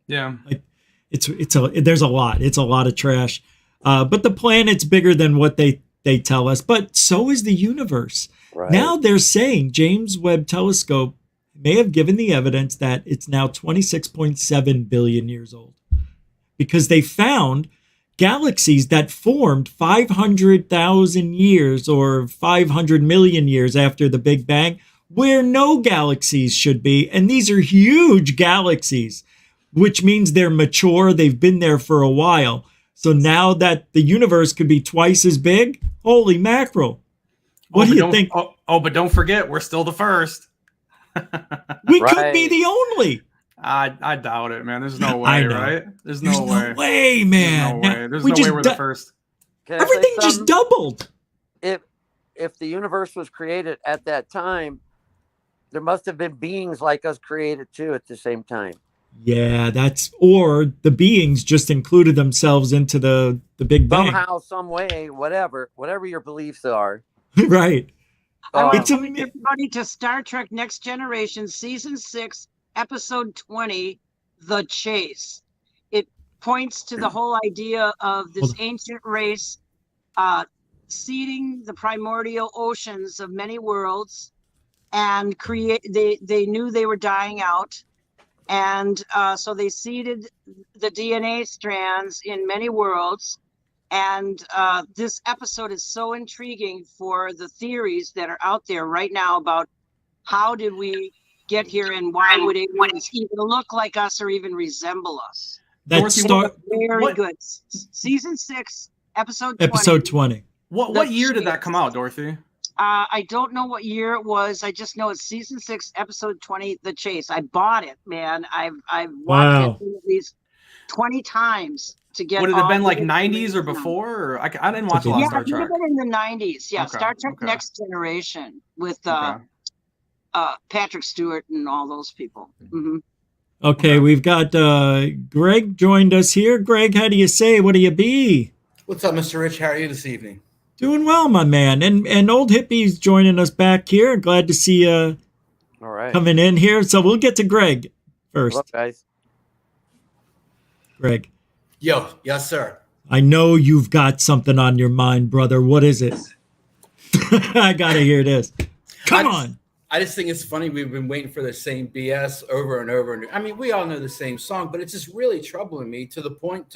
Yeah.
Like there's a lot. It's a lot of trash. But the planet's bigger than what they tell us, but so is the universe. Right. Now they're saying James Webb Telescope may have given the evidence that it's now 26.7 billion years old, because they found galaxies that formed 500,000 years or 500 million years after the Big Bang where no galaxies should be. And these are huge galaxies, which means they're mature. They've been there for a while. So now that the universe could be twice as big, holy mackerel. What do you think?
But don't forget, we're still the first.
We could be the only.
I doubt it, man. There's no
I
way,
know.
right?
There's no way, man.
There's no way we're the first.
Everything just doubled.
If the universe was created at that time, there must have been beings like us created too at the same time.
Yeah, or the beings just included themselves into the Big Bang.
Somehow, some way, whatever your beliefs are.
Right.
I want to point everybody to Star Trek Next Generation, Season 6, Episode 20, The Chase. It points to the whole idea of this ancient race seeding the primordial oceans of many worlds, and they knew they were dying out. And so they seeded the DNA strands in many worlds. And this episode is so intriguing for the theories that are out there right now about how did we get here and why would it even look like us or even resemble us. Very good. Season 6, episode 20.
Episode 20.
What year did that come out, Dorothy?
I don't know what year it was. I just know it's season 6, episode 20, The Chase. I bought it, man. I've watched it at least 20 times to get.
Would it have been like 90s or before? Or I didn't watch a lot of Star Trek.
Yeah, it been in the 90s. Yeah,
Okay,
Star Trek Next Generation with Patrick Stewart and all those people. Mm-hmm.
Okay, we've got Greg joined us here. Greg, how do you say? What do you be?
What's up, Mr. Rich? How are you this evening?
Doing well, my man. And Old Hippie's joining us back here. Glad to see you
all right.
coming in here. So we'll get to Greg first.
Hello, guys.
Greg.
Yo, yes, sir.
I know you've got something on your mind, brother. What is it? I got to hear this. Come on.
I just think it's funny. We've been waiting for the same BS over and over. I mean, we all know the same song, but it's just really troubling me to the point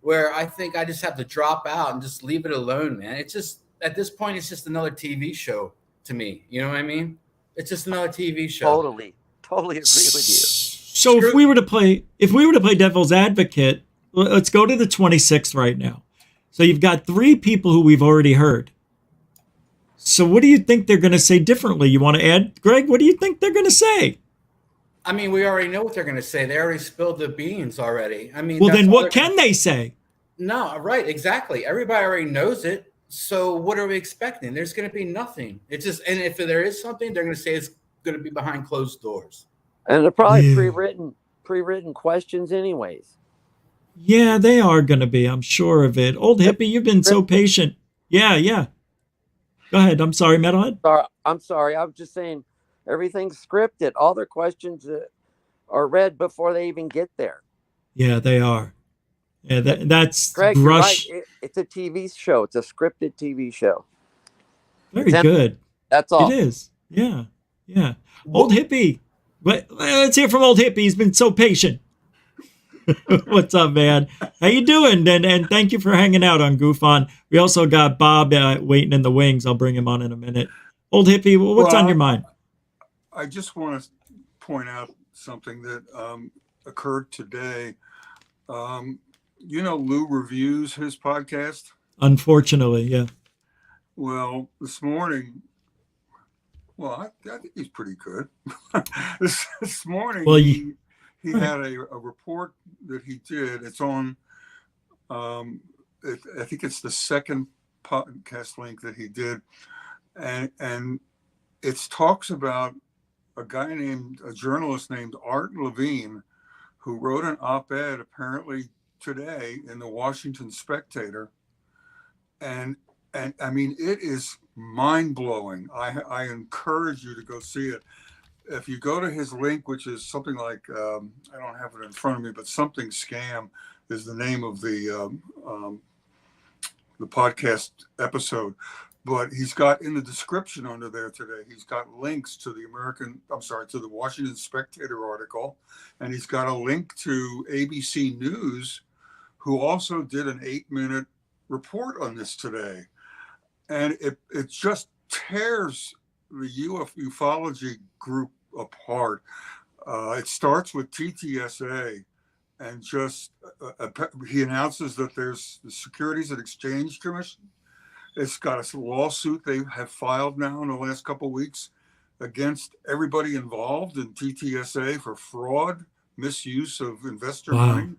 where I think I just have to drop out and just leave it alone, man. It's just, at this point, it's just another TV show to me. You know what I mean? It's just another TV show.
Totally agree with you.
So if we were to play devil's advocate, let's go to the 26th right now. So you've got 3 people who we've already heard. So what do you think they're going to say differently? You want to add, Greg? What do you think they're going to say?
I mean, we already know what they're going to say. They already spilled the beans already. I mean,
well, then what can they say?
No, right, exactly. Everybody already knows it. So what are we expecting? There's going to be nothing. It's just, and if there is something, they're going to say it's going to be behind closed doors.
And they're probably pre-written questions, anyways.
Yeah, they are going to be. I'm sure of it. Old Hippie, you've been so patient. Yeah. Go ahead. I'm sorry, Metalhead.
I'm sorry. I was just saying everything's scripted. All their questions are read before they even get there.
Yeah, they are. Yeah, that's
Greg,
Rush.
you're right. It's a TV show. It's a scripted TV show.
Very good.
That's all.
It is. Yeah. Old Hippie. Let's hear from Old Hippie. He's been so patient. What's up, man? How you doing? And thank you for hanging out on Goof On. We also got Bob waiting in the wings. I'll bring him on in a minute. Old Hippie, what's on your mind?
I just want to point out something that occurred today. Lou reviews his podcast.
Unfortunately, yeah.
Well, this morning, I think he's pretty good. this morning, he had a report that he did. It's on, I think it's the second podcast link that he did. And it talks about a journalist named Art Levine, who wrote an op-ed apparently today in the Washington Spectator. And I mean, it is mind-blowing. I encourage you to go see it. If you go to his link, which is something like, I don't have it in front of me, but something scam is the name of the podcast episode. But he's got in the description under there today, he's got links to the Washington Spectator article. And he's got a link to ABC News, who also did an 8-minute report on this today. And it just tears ufology group apart. It starts with TTSA, and just he announces that there's the Securities and Exchange Commission. It's got a lawsuit they have filed now in the last couple of weeks against everybody involved in TTSA for fraud, misuse of investor money.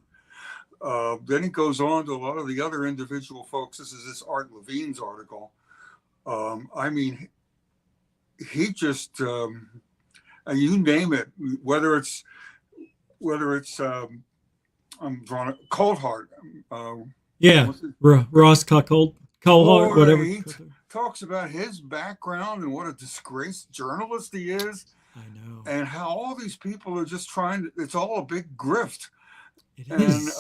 Then he goes on to a lot of the other individual folks. This is Art Levine's article. I mean, he just, and you name it, whether it's I'm drawing Cold Heart.
Ross Cold Heart, whatever.
He talks about his background and what a disgraced journalist he is.
I know.
And how all these people are just trying to, it's all a big grift. This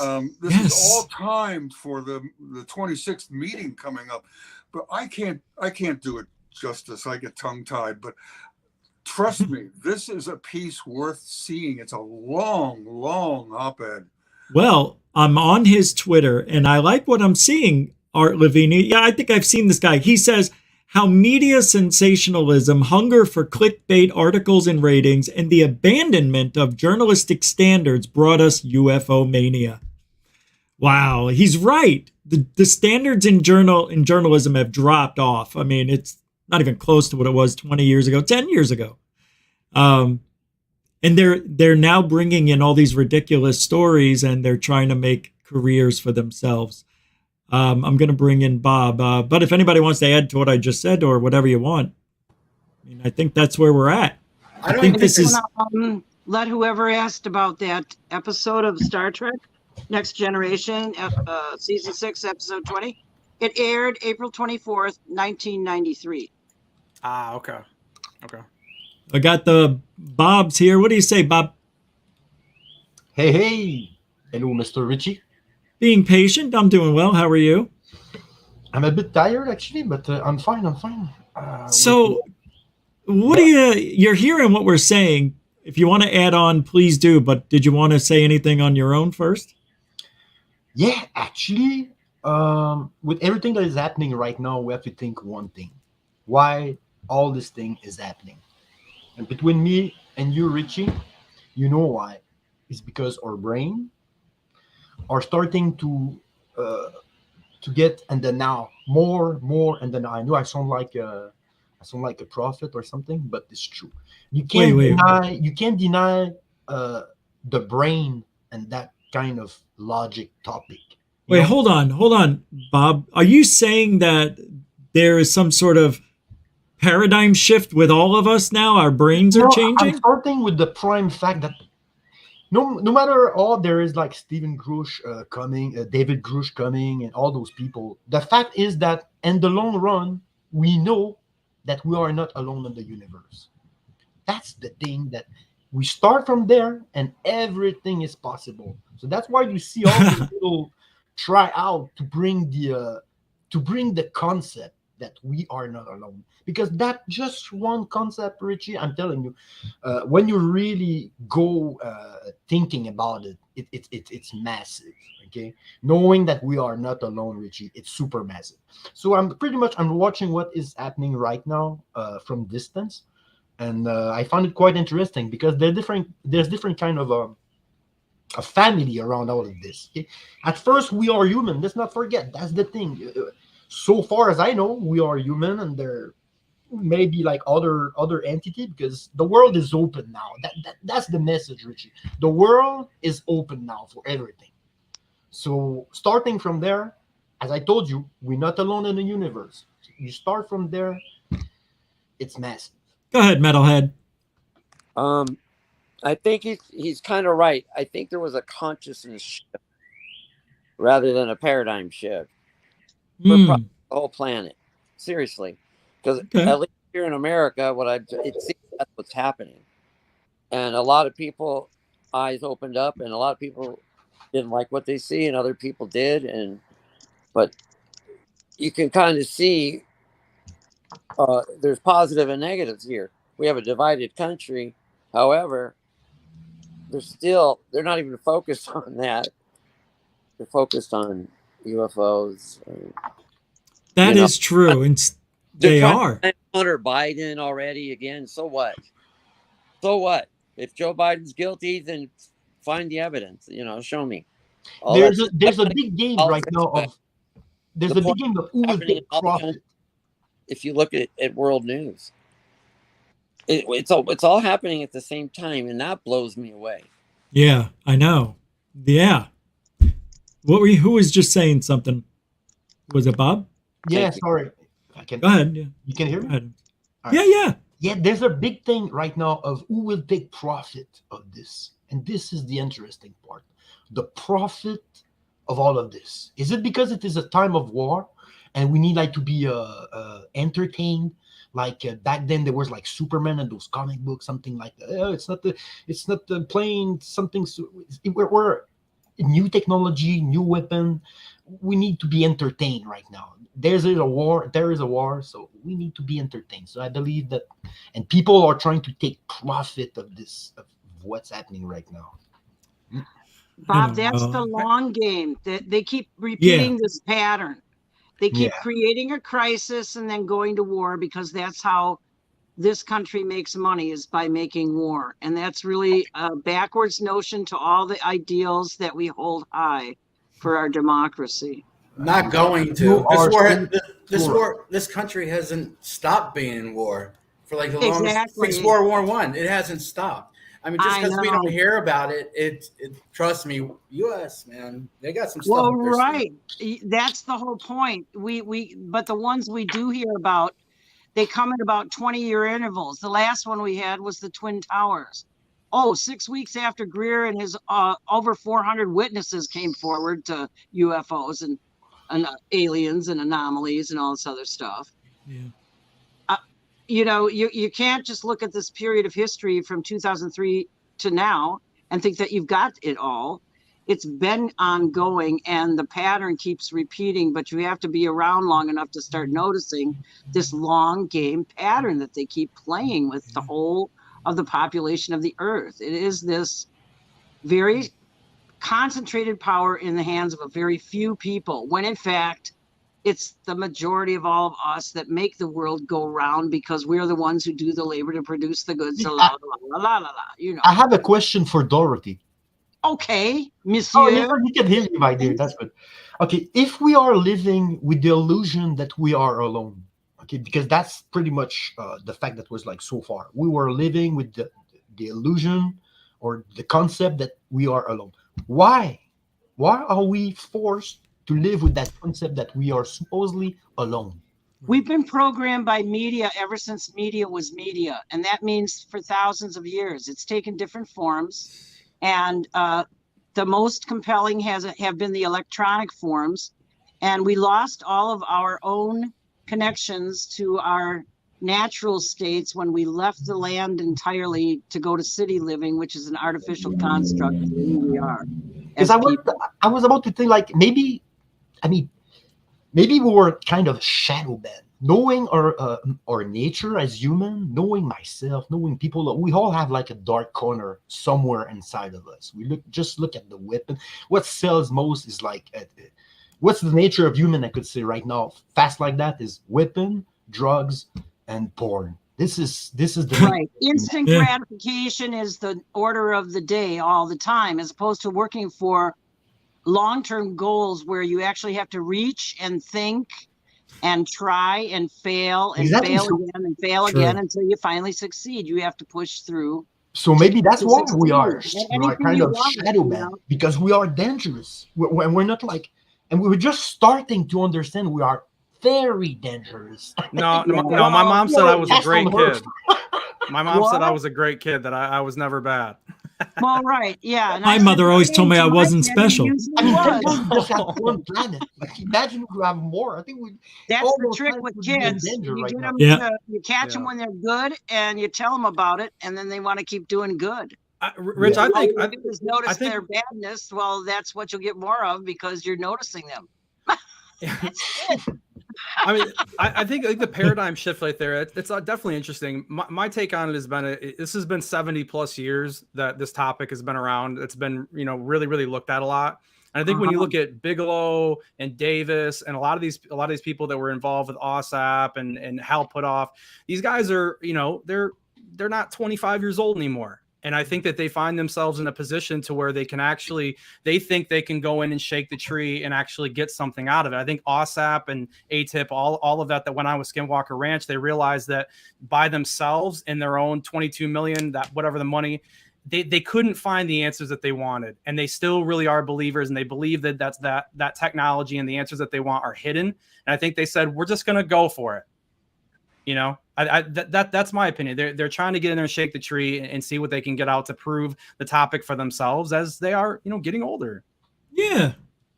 is all timed for the 26th meeting coming up. But I can't do it justice. I get tongue-tied. But trust me, this is a piece worth seeing. It's a long, long op-ed.
Well, I'm on his Twitter, and I like what I'm seeing, Art Levine. Yeah, I think I've seen this guy. He says how media sensationalism, hunger for clickbait articles and ratings, and the abandonment of journalistic standards brought us UFO mania. Wow, he's right. The standards in journalism have dropped off. I mean, it's not even close to what it was 20 years ago, 10 years ago. And they're now bringing in all these ridiculous stories, and they're trying to make careers for themselves. I'm going to bring in Bob, but if anybody wants to add to what I just said or whatever you want, I mean, I think that's where we're at. I think this is.
Let whoever asked about that episode of Star Trek, Next Generation, season 6, episode 20. It aired April 24th, 1993.
Okay.
I got the Bobs here. What do you say, Bob?
Hey. Hello, Mr. Richie.
Being patient. I'm doing well. How are you?
I'm a bit tired, actually, but I'm fine.
So, what you're hearing what we're saying. If you want to add on, please do. But did you want to say anything on your own first?
Yeah, actually, with everything that is happening right now, we have to think one thing. Why all this thing is happening. And between me and you, Richie, you know why. It's because our brain are starting to get in the now more and then I know I sound like a prophet or something, but it's true. You can't deny the brain and that kind of logic topic.
Wait, hold on, Bob. Are you saying that there is some sort of paradigm shift with all of us now? Our brains are changing?
I'm starting with the prime fact that no matter all there is like Stephen Grush coming, David Grush coming, and all those people, the fact is that in the long run, we know that we are not alone in the universe. That's the thing, that we start from there and everything is possible. So that's why you see all these people try out to bring the concept that we are not alone. Because that just one concept, Richie, I'm telling you, when you really go thinking about it, it's massive. Okay, knowing that we are not alone, Richie, it's super massive. So I'm watching what is happening right now from distance, and I found it quite interesting because there's different kind of a family around all of this. Okay? At first, we are human. Let's not forget. That's the thing. So far as I know, we are human, and there may be like other entity, because the world is open now. That's the message, Richie. The world is open now for everything. So starting from there, as I told you, we're not alone in the universe. So you start from there, it's massive.
Go ahead, Metalhead.
I think he's kind of right. I think there was a consciousness shift rather than a paradigm shift for the whole planet. Seriously, because at least here in America, it seems that's what's happening, and a lot of people eyes opened up, and a lot of people didn't like what they see, and other people did, but you can kind of see there's positive and negatives here. We have a divided country. However, they're not even focused on that. They're focused on UFOs.
That is true. And
They're
They are.
trying to Hunter Biden already again. So what? So what? If Joe Biden's guilty, then find the evidence. Show me.
There's a big game right now of there's
The
a big game of who will
happening in
take
all the
profit.
countries. If you look at world news, it's all happening at the same time, and that blows me away.
Yeah, I know. Yeah. Who was just saying something? Was it Bob?
Yeah, sorry. I can.
Go ahead. Yeah.
You can hear me?
Go ahead.
All
Yeah,
right.
yeah.
Yeah, there's a big thing right now of who will take profit of this. And this is the interesting part. The profit of all of this. Is it because it is a time of war and we need to be entertained? Back then there was Superman and those comic books, something like that. Oh, it's not the plane, something. We're new technology, new weapon. We need to be entertained right now. There is a war, so we need to be entertained. So I believe that, and people are trying to take profit of this, of what's happening right now.
Bob, that's the long game. They keep repeating this pattern. They keep creating a crisis and then going to war, because that's how this country makes money, is by making war. And that's really a backwards notion to all the ideals that we hold high for our democracy.
Not going to. This country hasn't stopped being in war for the longest since World War I. It hasn't stopped. I mean, just because we don't hear about it, trust me, U.S. man, they got some stuff.
Well, right, that's the whole point. But the ones we do hear about, they come in about 20-year intervals. The last one we had was the Twin Towers. 6 weeks after Greer and his over 400 witnesses came forward to UFOs and aliens and anomalies and all this other stuff.
Yeah.
You can't just look at this period of history from 2003 to now and think that you've got it all. It's been ongoing and the pattern keeps repeating, but you have to be around long enough to start noticing this long game pattern that they keep playing with the whole of the population of the earth. It is this very concentrated power in the hands of a very few people, when in fact it's the majority of all of us that make the world go round, because we're the ones who do the labor to produce the goods.
I have a question for Dorothy.
Okay, monsieur.
Oh, yeah, you can hear me, my dear. That's good. Okay, if we are living with the illusion that we are alone, okay, because that's pretty much the fact that was so far. We were living with the illusion or the concept that we are alone. Why? Why are we forced to live with that concept that we are supposedly alone?
We've been programmed by media ever since media was media, and that means for thousands of years. It's taken different forms, and the most compelling have been the electronic forms, and we lost all of our own connections to our natural states when we left the land entirely to go to city living, which is an artificial construct of who we are.
Because I was about to think maybe we were kind of shadow banned, knowing our nature as human, knowing myself, knowing people. We all have a dark corner somewhere inside of us. Just look at the weapon. What sells most is what's the nature of human? I could say right now, fast like that, is weapon, drugs, and porn. This is the
right. Instant gratification is the order of the day all the time, as opposed to working for long-term goals where you actually have to reach and think and try and fail and fail again and fail again until you finally succeed. You have to push through.
So maybe that's why we are kind of shadow banned, because we are dangerous. We're not and we were just starting to understand we are very dangerous.
No, my mom said I was a great kid. My mom said I was a great kid, that I was never bad.
Well, right, yeah. And
my mother always told me I wasn't special.
I mean, just have one planet. Imagine if we have more. I think
that's the trick with kids. You get them you catch them when they're good, and you tell them about it, and then they want to keep doing good.
Rich, I think
notice their badness. Well, that's what you'll get more of, because you're noticing them. That's it.
I mean, I think the paradigm shift right there, it's definitely interesting. My take on it has been, this has been 70 plus years that this topic has been around. It's been, really, really looked at a lot. And I think when you look at Bigelow and Davis and a lot of these people that were involved with OSAP and Hal Puthoff, these guys are, they're not 25 years old anymore. And I think that they find themselves in a position to where they think they can go in and shake the tree and actually get something out of it. I think OSAP and ATIP, all of that went on with Skinwalker Ranch, they realized that by themselves in their own 22 million, that whatever the money, they couldn't find the answers that they wanted. And they still really are believers. And they believe that that technology and the answers that they want are hidden. And I think they said, we're just going to go for it. That's my opinion. They're trying to get in there and shake the tree and see what they can get out to prove the topic for themselves as they are, getting older.
Yeah,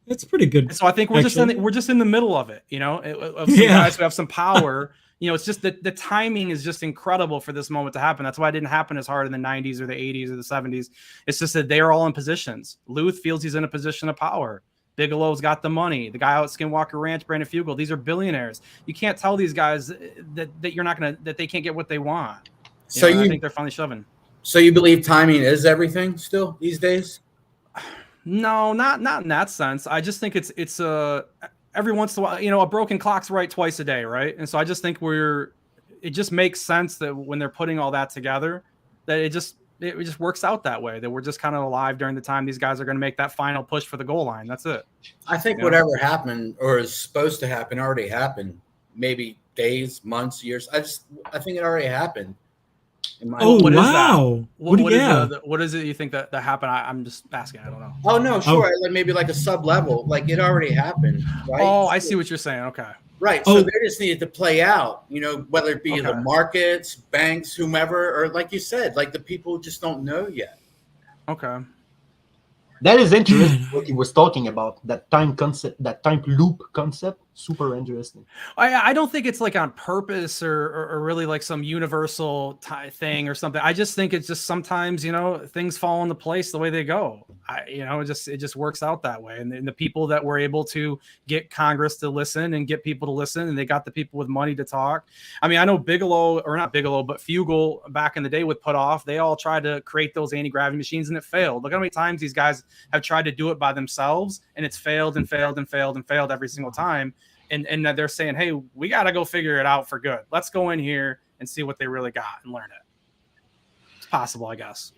that's pretty good.
And so I think we're just in the middle of it, of some guys who have some power. It's just that the timing is just incredible for this moment to happen. That's why it didn't happen as hard in the 90s or the 80s or the 70s. It's just that they are all in positions. Luth feels he's in a position of power. Bigelow's got the money. The guy out at Skinwalker Ranch, Brandon Fugel, these are billionaires. You can't tell these guys that they can't get what they want. I think they're finally shoving.
So you believe timing is everything still these days?
No, not in that sense. I just think it's every once in a while, a broken clock's right twice a day, right? And so I just think it just makes sense that when they're putting all that together, that it just works out that way, that we're just kind of alive during the time these guys are going to make that final push for the goal line. That's it.
I think whatever happened or is supposed to happen already happened. Maybe days, months, years. I think it already happened.
Wow.
What is it you think that happened? I'm just asking. I don't know.
Oh, no, sure. Like maybe like a sub level. Like it already happened. Right?
Oh, I see what you're saying. Okay.
Right. So they just needed to play out, whether it be the markets, banks, whomever, or like you said, like the people just don't know yet.
Okay.
That is interesting what he was talking about, that time concept, that time loop concept. Super interesting.
I don't think it's like on purpose or really like some universal thing or something. I just think it's just sometimes, things fall into place the way they go. It just works out that way. And the people that were able to get Congress to listen and get people to listen, and they got the people with money to talk. I mean, I know not Bigelow, but Fugel back in the day with Puthoff, they all tried to create those anti-gravity machines and it failed. Look how many times these guys have tried to do it by themselves and it's failed and failed and failed and failed every single time. And they're saying, hey, we got to go figure it out for good. Let's go in here and see what they really got and learn it. It's possible, I guess.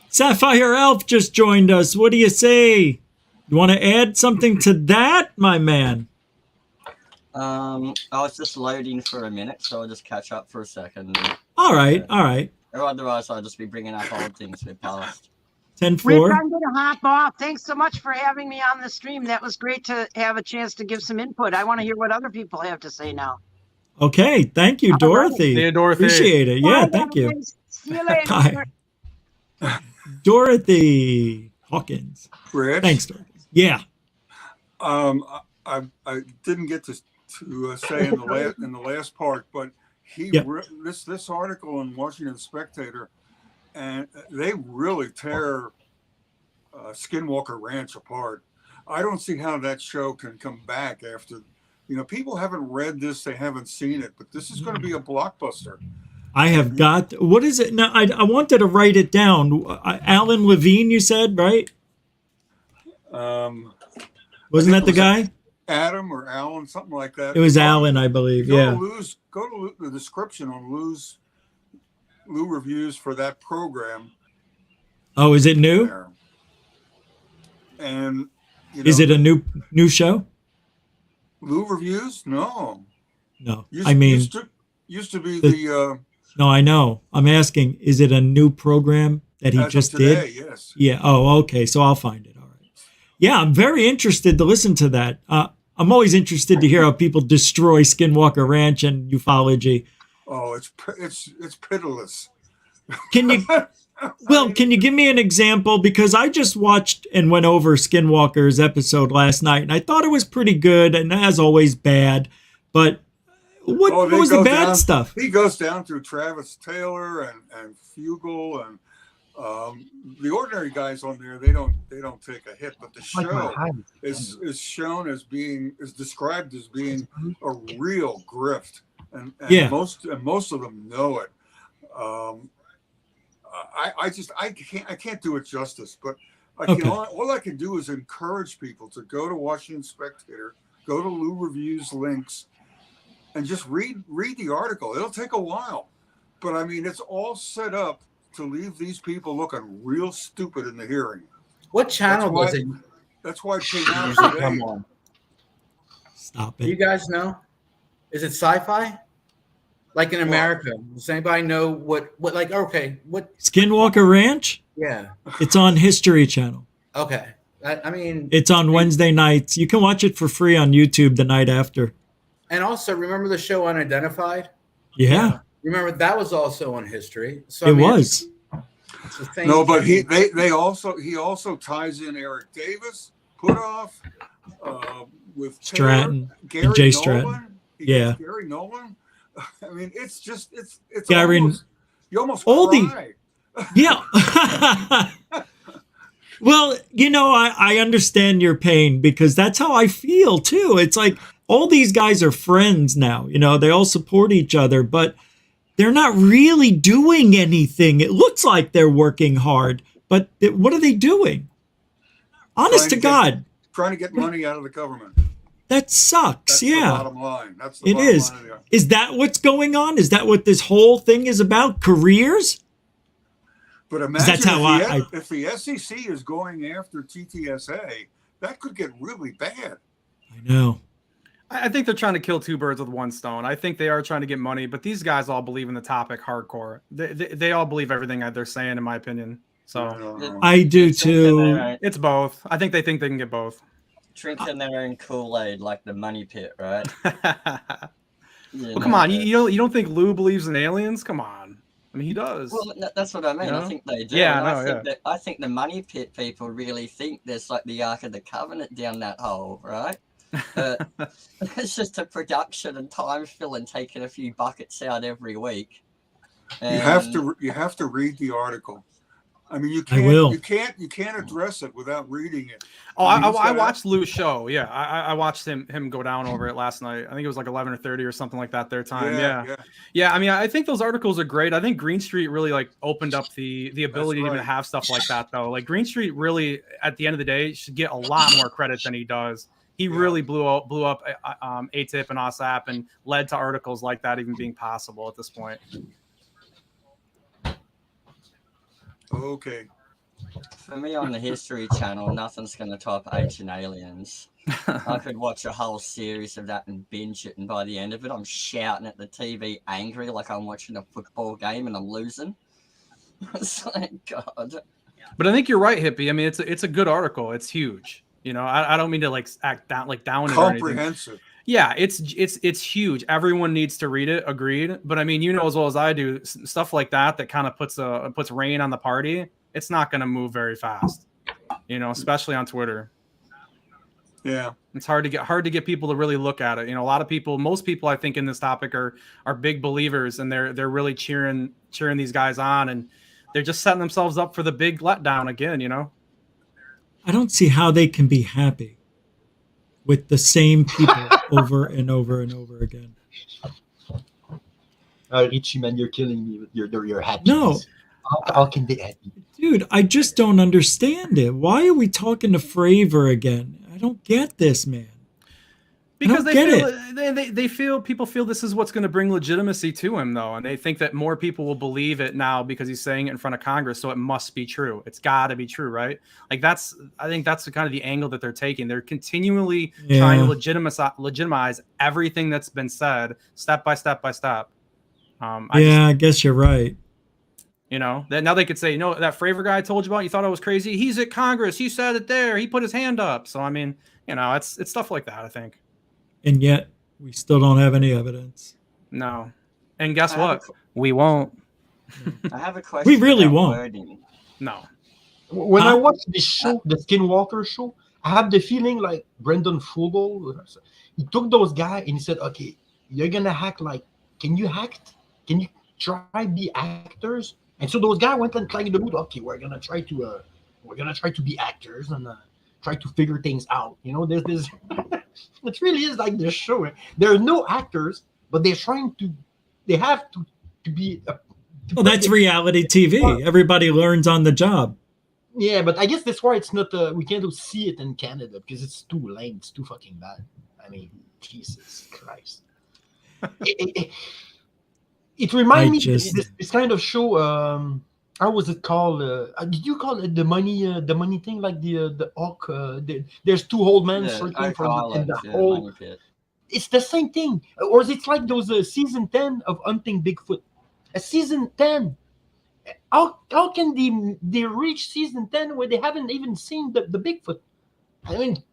Sapphire Elf just joined us. What do you say? You want to add something to that, my man?
I was just loading for a minute, so I'll just catch up for a second.
All right.
Otherwise, I'll just be bringing up old things we passed.
10-4.
Rick, I'm going to hop off. Thanks so much for having me on the stream. That was great to have a chance to give some input. I want to hear what other people have to say now.
Okay. Thank you, Dorothy.
See you, Dorothy.
Appreciate it. Yeah, thank you.
See you later.
Dorothy Hawkins.
Rich?
Thanks, Dorothy. Yeah.
I didn't get to say in the last part, but this article in Washington Spectator, and they really tear Skinwalker Ranch apart. I don't see how that show can come back after, people haven't read this, they haven't seen it, but this is going to be a blockbuster.
I have got, what is it? Now, I wanted to write it down. Alan Levine, you said, right? Wasn't that the guy?
Adam or Alan, something like that.
It was Alan, I believe.
Go to the description on Lou Reviews for that program.
Oh, is it new?
There. And
is it a new show?
Lou Reviews? No. Used to be the
No, I know. I'm asking, is it a new program that he just did?
Yes.
Yeah. Oh, okay. So I'll find it. All right. Yeah, I'm very interested to listen to that. I'm always interested to hear how people destroy Skinwalker Ranch and ufology.
Oh, it's pitiless.
Can you give me an example? Because I just watched and went over Skinwalker's episode last night, and I thought it was pretty good, and as always, bad. But what was the bad stuff?
He goes down through Travis Taylor and Fugel and the ordinary guys on there. They don't take a hit, but the show is described as being a real grift, and most of them know it. I can't do it justice, but Okay. All I can do is encourage people to go to Washington Spectator, go to Lou Review's links, and just read the article. It'll take a while, but I mean, it's all set up to leave these people looking real stupid in the hearing.
What channel was it?
That's why it came out today.
Come on.
Stop it.
Do you guys know? Is it sci-fi? Like in America? Does anybody know what like, okay, what?
Skinwalker Ranch?
Yeah.
It's on History Channel.
Okay. I mean.
It's on Wednesday nights. You can watch it for free on YouTube the night after.
And also, remember the show Unidentified?
Yeah.
Remember, that was also on History. So
it was.
It's the same
No, but
thing.
he also ties in Eric Davis, Putoff, with
Stratton,
Gary
and Jay
Nolan.
Stratton. Yeah.
Gary Nolan. I mean, it's
Gary,
almost, you almost
all
cry.
Yeah. Well, I understand your pain because that's how I feel too. It's like all these guys are friends now. They all support each other, but they're not really doing anything. It looks like they're working hard, but what are they doing? Honest to God.
Trying to get money out of the government.
That sucks.
That's
yeah.
the bottom line. That's the
it
bottom
is.
line.
Is that what's going on? Is that what this whole thing is about? Careers?
But imagine
that's how
if the SEC is going after TTSA, that could get really bad.
I know.
I think they're trying to kill two birds with one stone. I think they are trying to get money, but these guys all believe in the topic hardcore. They all believe everything that they're saying, in my opinion. So
I do too.
It's both. I think they can get both.
Drinking their own Kool-Aid like the money pit, right?
Well, come on. You don't think Lou believes in aliens? Come on. I mean, he does.
Well, that's what I mean. I think they do.
Yeah,
I think the money pit people really think there's like the Ark of the Covenant down that hole, right? But it's just a production and time filling, taking a few buckets out every week. And
You have to read the article. I mean, you can't address it without reading it.
Oh, I watched Lou's show. Yeah, I watched him go down over it last night. I think it was like 11 or 30 or something like that their time. Yeah. I mean, I think those articles are great. I think Green Street really like opened up the ability to even have stuff like that though. Like Green Street really, at the end of the day, should get a lot more credit than he does. He really blew up ATIP and OSAP and led to articles like that even being possible at this point.
Okay.
For me on the History Channel, nothing's going to top Ancient Aliens. I could watch a whole series of that and binge it, and by the end of it, I'm shouting at the TV angry like I'm watching a football game and I'm losing. It's like, God.
But I think you're right, Hippie. I mean, it's a good article. It's huge. I don't mean to like act down it or anything.
Comprehensive.
Yeah, it's huge. Everyone needs to read it. Agreed. But I mean, as well as I do, stuff like that kind of puts rain on the party. It's not going to move very fast. Especially on Twitter.
Yeah,
it's hard to get people to really look at it. Most people I think in this topic are big believers, and they're really cheering these guys on, and they're just setting themselves up for the big letdown again.
I don't see how they can be happy with the same people over and over and over again.
Richie, man, you're killing me with your happiness.
No.
How can they happy?
Dude, I just don't understand it. Why are we talking to Fravor again? I don't get this, man.
Because people feel this is what's going to bring legitimacy to him, though, and they think that more people will believe it now because he's saying it in front of Congress, so it must be true. It's got to be true, right? Like I think that's kind of the angle that they're taking. They're continually trying to legitimize everything that's been said, step by step by step.
I guess you're right.
That now they could say, that Fravor guy I told you about, you thought I was crazy. He's at Congress. He said it there. He put his hand up. So I mean, it's stuff like that, I think.
And yet, we still don't have any evidence.
No. And guess what? We won't.
I have a question.
We really won't.
Wording.
No.
When I watch this show, the Skinwalker show, I have the feeling like Brendan Fogel. He took those guys and he said, okay, you're going to act like, can you act? Can you try be actors? And so those guys went and played the mood. Okay, we're going to try to be actors and try to figure things out. There's this... It really is like this show. There are no actors, but they're trying to. They have to be.
Well, that's reality TV. Everybody learns on the job.
Yeah, but I guess that's why it's not. We can't see it in Canada because it's too lame. It's too fucking bad. I mean, Jesus Christ. It reminds me of this kind of show. How was it called? Did you call it the money thing? Like the hawk. There's two old men circling
Oak
for
Island,
the
yeah,
whole.
Money Pit.
It's the same thing, or is it like those season 10 of Hunting Bigfoot? Season 10. How can they reach season 10 where they haven't even seen the Bigfoot? I mean,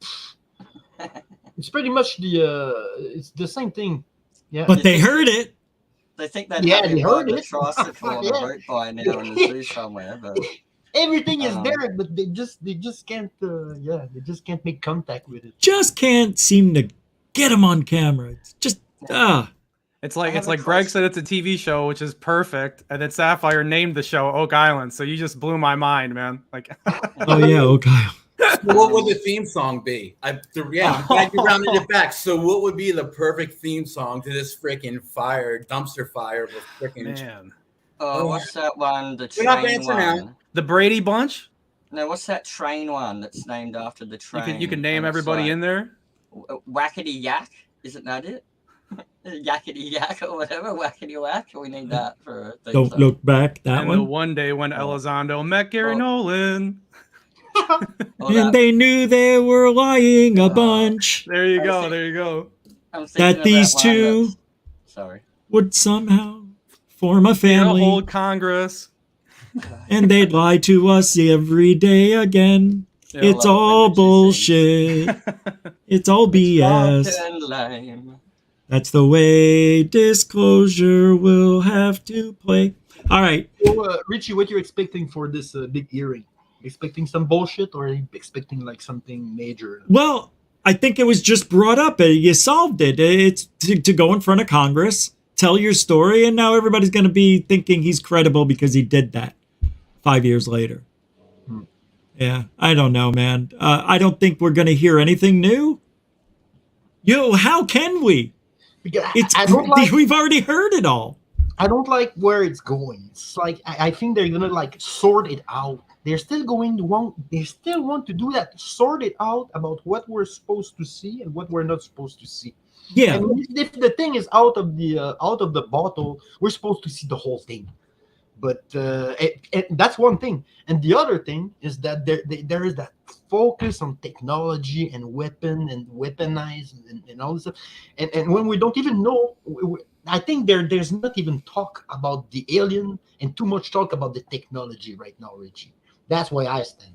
it's pretty much it's the same thing. Yeah,
but they heard it.
They think they'd
Yeah,
have
they
him
heard
riding a
it.
tricycle on a
Yeah.
route by now in the zoo somewhere. But
everything is there, but they just can't. They just can't make contact with it.
Just can't seem to get him on camera. It's just
It's like Greg said it's a TV show, which is perfect, and then Sapphire named the show Oak Island. So you just blew my mind, man. Like,
oh yeah, Oak Island.
So what would the theme song be? I'm glad you rounded it back. So what would be the perfect theme song to this freaking dumpster fire of a freaking
man?
What's that one? The
We're not
train
dancing
one.
now.
The Brady Bunch?
No, what's that train one that's named after the train?
You can name everybody in there.
Wackety Yak, isn't that it? Yakety Yak or whatever, Wackety Whack. We need that for.
Don't look back. That
and
one.
The one day when Elizondo met Gary Nolan.
And they knew they were lying a bunch.
There you go. There you go.
That these two would somehow form a family.
Hold Congress.
And they'd lie to us every day again.
Yeah,
it's all bullshit. It's all BS. That's the way disclosure will have to play. All right.
So, Richie, what you're expecting for this big hearing? Expecting some bullshit, or are you expecting like something major?
Well, I think it was just brought up. You solved it. It's to go in front of Congress, tell your story, and now everybody's going to be thinking he's credible because he did that 5 years later. Yeah, I don't know, man. I don't think we're going to hear anything new. How can we? We've already heard it all.
I don't like where it's going. It's like I think they're gonna like sort it out. They're still they still want to do that. Sort it out about what we're supposed to see and what we're not supposed to see.
Yeah.
And if the thing is out of the bottle, we're supposed to see the whole thing. But that's one thing. And the other thing is that there is that focus on technology and weapon and weaponize and all this stuff. And when we don't even know, I think there's not even talk about the alien and too much talk about the technology right now, Richie. That's why I stand.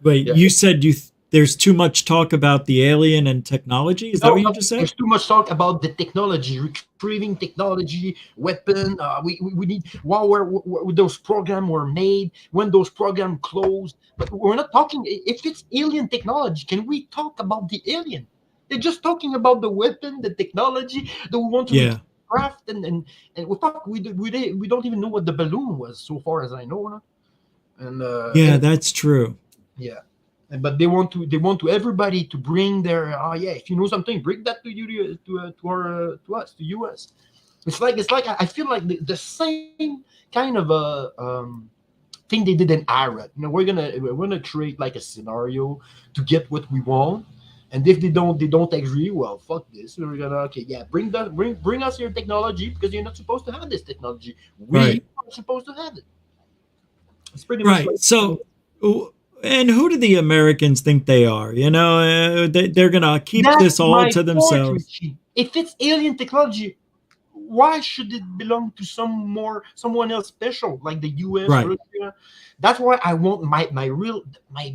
Wait, you said there's too much talk about the alien and technology? Is that what you just said?
There's too much talk about the technology, retrieving technology, weapon. We need when those programs were made, when those programs closed. But we're not talking. If it's alien technology, can we talk about the alien? They're just talking about the weapon, the technology that we want to craft, and we don't even know what the balloon was, so far as I know. And
that's true.
Yeah. But they want to everybody to bring their if you know something, bring that to you to us, to US. It's like I feel like the same kind of thing they did in Iraq. We're gonna create like a scenario to get what we want, and if they don't agree, well, fuck this. We're gonna bring us your technology because you're not supposed to have this technology. We are supposed to have it. It's pretty much
right. So. And who do the Americans think they are? They're going to keep this all to themselves.
Point, if it's alien technology, why should it belong to someone else special, like the US?
Right.
Russia? That's why I want my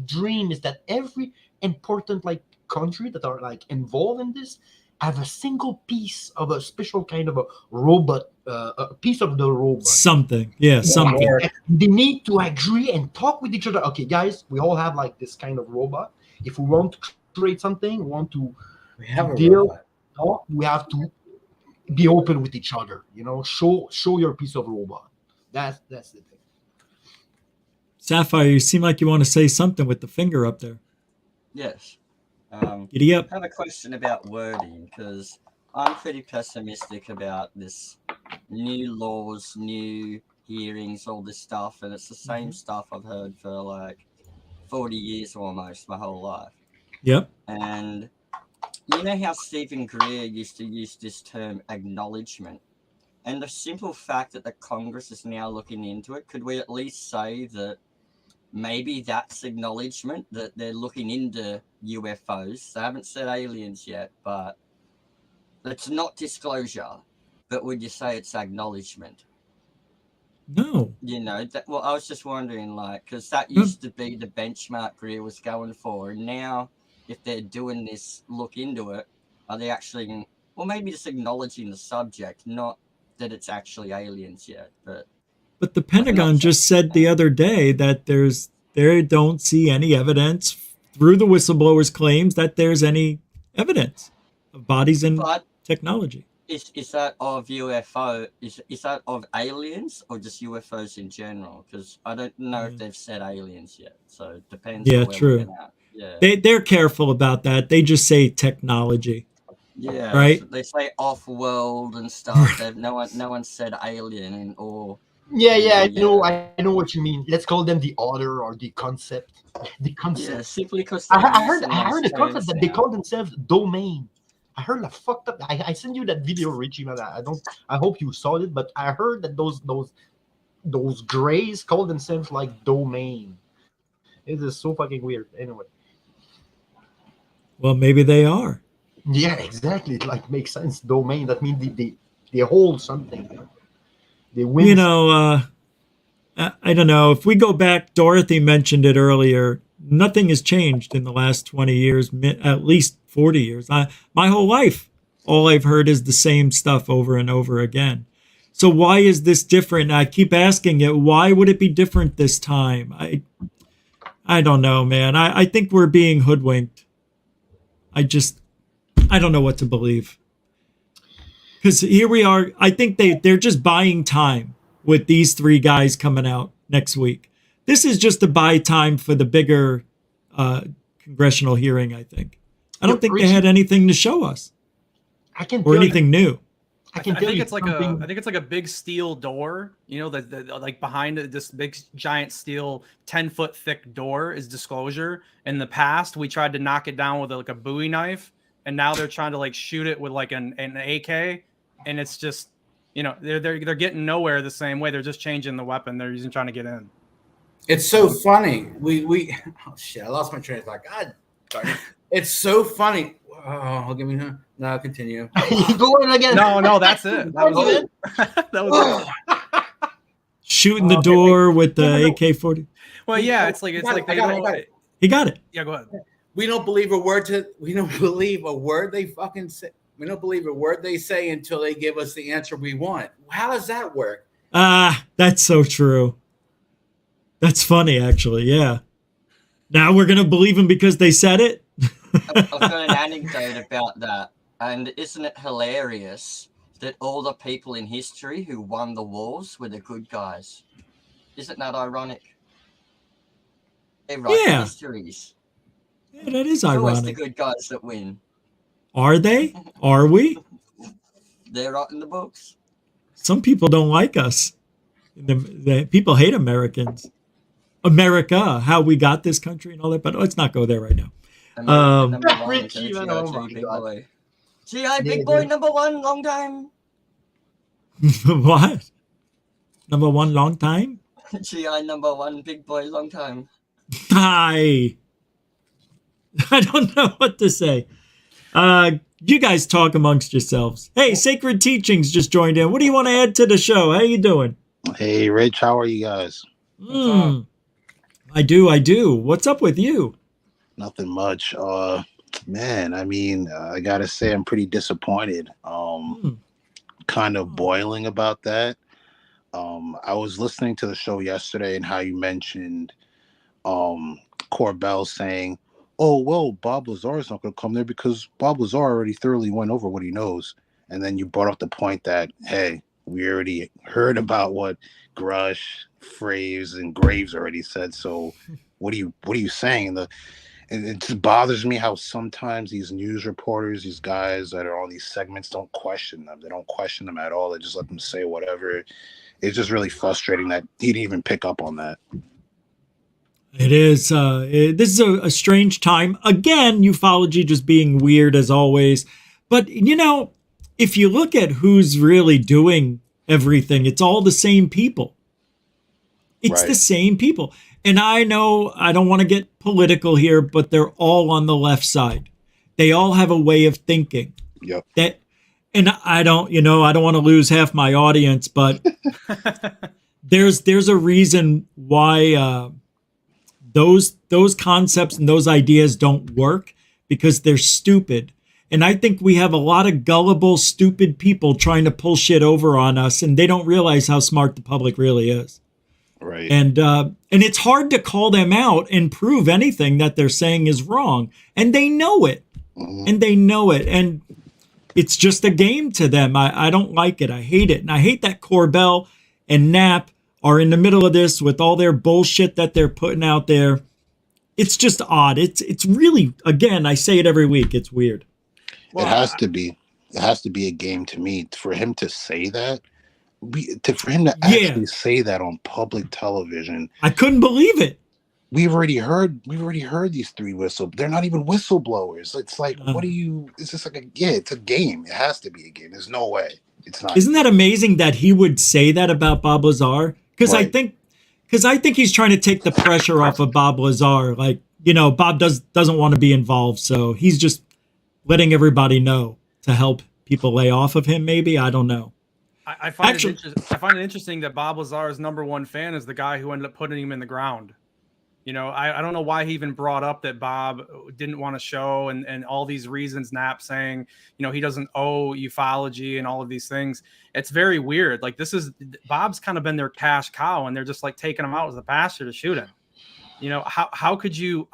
dream is that every important country that are involved in this have a single piece of a special kind of a robot, a piece of the robot.
Something. Something.
They need to agree and talk with each other. Okay, guys, we all have this kind of robot. If we want to create something, we want to talk, we have to be open with each other. Show your piece of robot. That's the thing.
Sapphire, you seem like you want to say something with the finger up there.
Yes.
Giddy up.
I have a question about wording because I'm pretty pessimistic about this new laws, new hearings, all this stuff, and it's the same stuff I've heard for like 40 years almost, my whole life.
Yep.
And you know how Stephen Greer used to use this term acknowledgement? And the simple fact that the Congress is now looking into it, could we at least say that maybe that's acknowledgement that they're looking into UFOs? They haven't said aliens yet, but it's not disclosure. But would you say it's acknowledgement?
No.
You know, well, I was just wondering, like, because that used to be the benchmark Greer was going for. And now, if they're doing this look into it, are they actually, well, maybe just acknowledging the subject, not that it's actually aliens yet.
But the Pentagon just said the other day that they don't see any evidence through the whistleblowers' claims that there's any evidence of bodies and technology.
Is that of UFO? Is that of aliens or just UFOs in general? Because I don't know if they've said aliens yet, so it depends.
Yeah,
on where
true.
we're at.
They're careful about that. They just say technology.
Yeah,
right.
So they say off-world and stuff. No one said alien or.
Yeah, I know what you mean. Let's call them the other or the concept. The concept.
Yeah, simply because
I heard the concept that they call themselves domain. I heard that fucked up. I sent you that video, Richie, man. I hope you saw it, but I heard that those grays call themselves like domain. It is so fucking weird. Anyway.
Well, maybe they are.
Yeah, exactly. It like makes sense. Domain. That means they hold something. They win.
You know, I don't know. If we go back, Dorothy mentioned it earlier. Nothing has changed in the last 20 years, at least 40 years. My whole life, all I've heard is the same stuff over and over again. So why is this different? I keep asking it. Why would it be different this time? I don't know, man. I think we're being hoodwinked. I don't know what to believe. Because here we are. I think they're just buying time with these three guys coming out next week. This is just to buy time for the bigger congressional hearing, I think. I don't think they had anything to show us. Or anything new.
I think it's like a big steel door, you know, that like behind it, this big giant steel 10-foot thick door is disclosure. In the past, we tried to knock it down with like a Bowie knife, and now they're trying to like shoot it with like an AK, and it's just, you know, they're getting nowhere the same way. They're just changing the weapon they're using trying to get in.
It's so funny. We oh shit, I lost my train of thought. God darn it. It's so funny. Oh, give me no, continue.
Going again.
No, that's it. That was it. That was it.
Shooting the door with the AK-40.
Well, yeah, it's like they don't.
He got it.
Yeah, go ahead.
We don't believe a word they fucking say. We don't believe a word they say until they give us the answer we want. How does that work?
That's so true. That's funny, actually. Yeah. Now we're gonna believe them because they said it.
I've got an anecdote about that, and isn't it hilarious that all the people in history who won the wars were the good guys? Isn't that ironic? They write the histories.
Yeah, that is
It's always
ironic.
the good guys that win.
Are they? Are we?
They're right in the books.
Some people don't like us. The people hate Americans. America, how we got this country and all that, but let's not go there right now.
Richie, GI Big Boy #1, long time.
What? Number one, long time?
GI #1, Big Boy, long time.
Hi. I don't know what to say. You guys talk amongst yourselves. Hey, Sacred Teachings just joined in. What do you want to add to the show? How you doing?
Hey, Rich, how are you guys?
I do. What's up with you?
Nothing much. Man, I mean, I gotta say I'm pretty disappointed. Kind of boiling about that. I was listening to the show yesterday and how you mentioned Corbell saying, oh, well, Bob Lazar's not going to come there because Bob Lazar already thoroughly went over what he knows. And then you brought up the point that, hey, we already heard about what Grush, Fraves, and Graves already said. So what are you saying? And it just bothers me how sometimes these news reporters, these guys that are on these segments don't question them. They don't question them at all. They just let them say whatever. it's just really frustrating that he didn't even pick up on that.
It is. This is a strange time. Again, ufology just being weird as always. But, you know, if you look at who's really doing everything, it's all the same people. It's the same people. And I know I don't want to get political here, but they're all on the left side. They all have a way of thinking.
Yep.
And I don't want to lose half my audience, but there's a reason why those concepts and those ideas don't work, because they're stupid. And I think we have a lot of gullible, stupid people trying to pull shit over on us, and they don't realize how smart the public really is.
Right.
And it's hard to call them out and prove anything that they're saying is wrong. And they know it. And they know it. And it's just a game to them. I don't like it. I hate it. And I hate that Corbell and Knapp are in the middle of this with all their bullshit that they're putting out there. It's just odd. It's really, again, I say it every week. It's weird.
Well, it has to be. It has to be a game to me. For him to say that, for him to actually say that on public television,
I couldn't believe it.
We've already heard these three they're not even whistleblowers. It's like, what do you? It's just like it's a game. It has to be a game. There's no way it's not.
Isn't that amazing that he would say that about Bob Lazar? Because I think he's trying to take the pressure off of Bob Lazar. Like, you know, Bob doesn't want to be involved, so he's just letting everybody know to help people lay off of him. Maybe, I don't know.
I find it interesting that Bob Lazar's number one fan is the guy who ended up putting him in the ground. You know, I don't know why he even brought up that Bob didn't want to show and all these reasons, Knapp saying, you know, he doesn't owe ufology and all of these things. It's very weird. Like, Bob's kind of been their cash cow, and they're just like taking him out as a pastor to shoot him. You know, how could you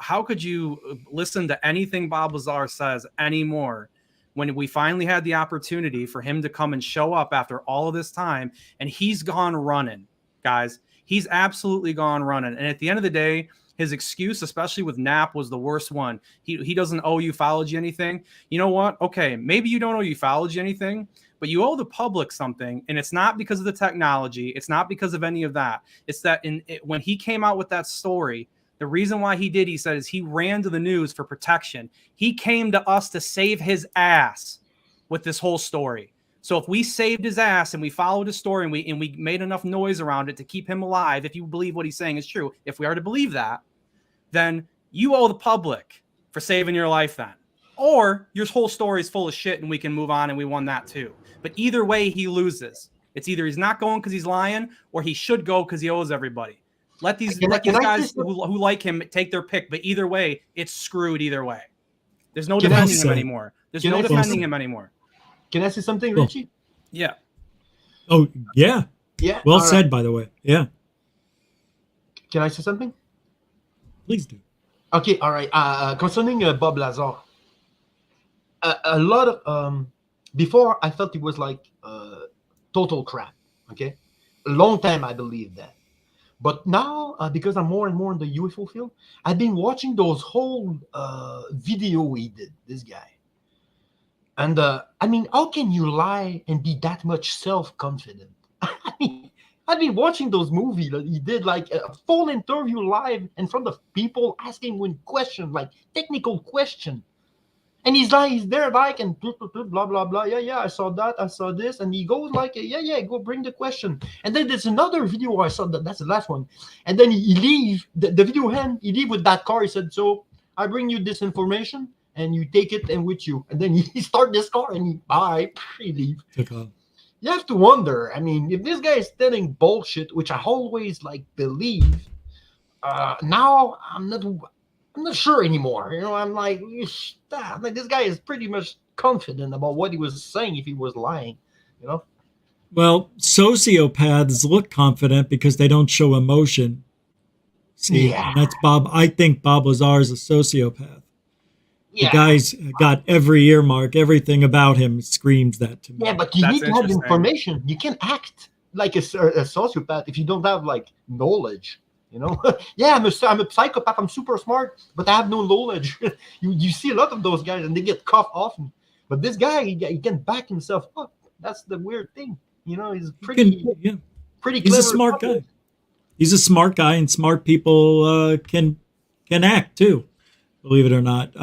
listen to anything Bob Lazar says anymore when we finally had the opportunity for him to come and show up after all of this time, and he's gone running, guys. He's absolutely gone running. And at the end of the day, his excuse, especially with Knapp, was the worst one. He doesn't owe ufology anything. You know what? Okay, maybe you don't owe ufology anything, but you owe the public something, and it's not because of the technology. It's not because of any of that. It's that when he came out with that story, the reason why he did, he said, is he ran to the news for protection. He came to us to save his ass with this whole story. So if we saved his ass and we followed his story and we made enough noise around it to keep him alive, if you believe what he's saying is true, if we are to believe that, then you owe the public for saving your life then. Or your whole story is full of shit and we can move on and we won that too. But either way, he loses. It's either he's not going because he's lying, or he should go because he owes everybody. Let these guys who like him take their pick. But either way, it's screwed either way. There's no defending him anymore. There's no defending him anymore.
Can I say something, Richie?
Yeah.
Oh, yeah.
Yeah.
Well said, by the way. Yeah.
Can I say something?
Please do.
Okay. All right. Concerning Bob Lazar, a lot of before I felt it was like total crap. Okay. A long time I believed that. But now, because I'm more and more in the UFO field, I've been watching those whole video he did, this guy. And I mean, how can you lie and be that much self-confident? I mean, I've been watching those movies that he did, like a full interview live in front of people, asking one question, like technical question. And he's there like, and blah, blah, blah. Yeah, I saw that, I saw this. And he goes like, yeah, go bring the question. And then there's another video I saw, that's the last one. And then he leave, the video end, he leave with that car. He said, so I bring you this information, and you take it and with you. And then he start this car and he leave. You have to wonder, I mean, if this guy is telling bullshit, which I always like believe, now I'm not sure anymore. You know, I'm like, this guy is pretty much confident about what he was saying if he was lying, you know?
Well, sociopaths look confident because they don't show emotion. See, that's Bob. I think Bob Lazar is a sociopath. The guy's got every earmark, everything about him screams that to me.
Yeah, but you need to have information. You can't act like a sociopath if you don't have like knowledge. You know, I'm a psychopath. I'm super smart, but I have no knowledge. you see a lot of those guys, and they get caught often. But this guy, he can back himself up. That's the weird thing. You know, he's pretty pretty
He's
clever.
a smart guy. He's a smart guy, and smart people can act too, believe it or not.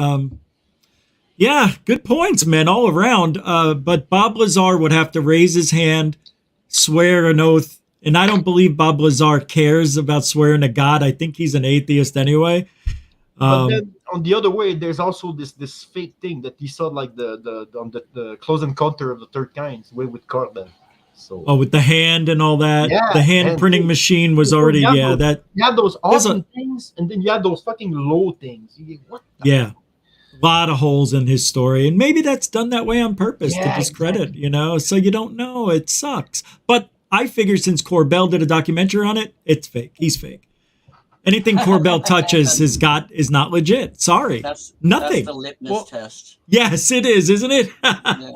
Yeah, good points, man, all around. But Bob Lazar would have to raise his hand, swear an oath, and I don't believe Bob Lazar cares about swearing to God. I think he's an atheist anyway.
But then on the other way, there's also this fake thing that he saw, like the Close Encounter of the Third Kind with Corbin. So
with the hand and all that.
Yeah,
the hand printing machine was already
you
that.
You had those awesome things, and then you had those fucking low things. What?
Yeah. A lot of holes in his story, and maybe that's done that way on purpose to discredit, so you don't know. It sucks. But I figure since Corbell did a documentary on it, it's fake. He's fake. Anything Corbell touches is not legit. Sorry. Nothing.
That's the litmus test.
Yes, it is, isn't it?
Yeah.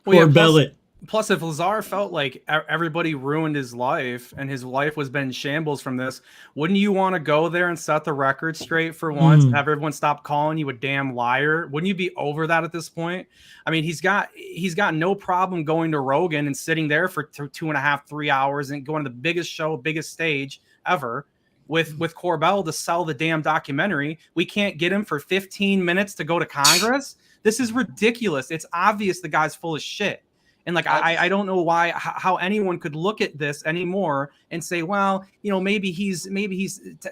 Corbell it.
Plus, if Lazar felt like everybody ruined his life and his life was been in shambles from this, wouldn't you want to go there and set the record straight for once and have everyone stop calling you a damn liar? Wouldn't you be over that at this point? I mean, he's got no problem going to Rogan and sitting there for 2.5, 3 hours and going to the biggest show, biggest stage ever with Corbell to sell the damn documentary. We can't get him for 15 minutes to go to Congress. This is ridiculous. It's obvious the guy's full of shit. And like, I don't know how anyone could look at this anymore and say, well, maybe he's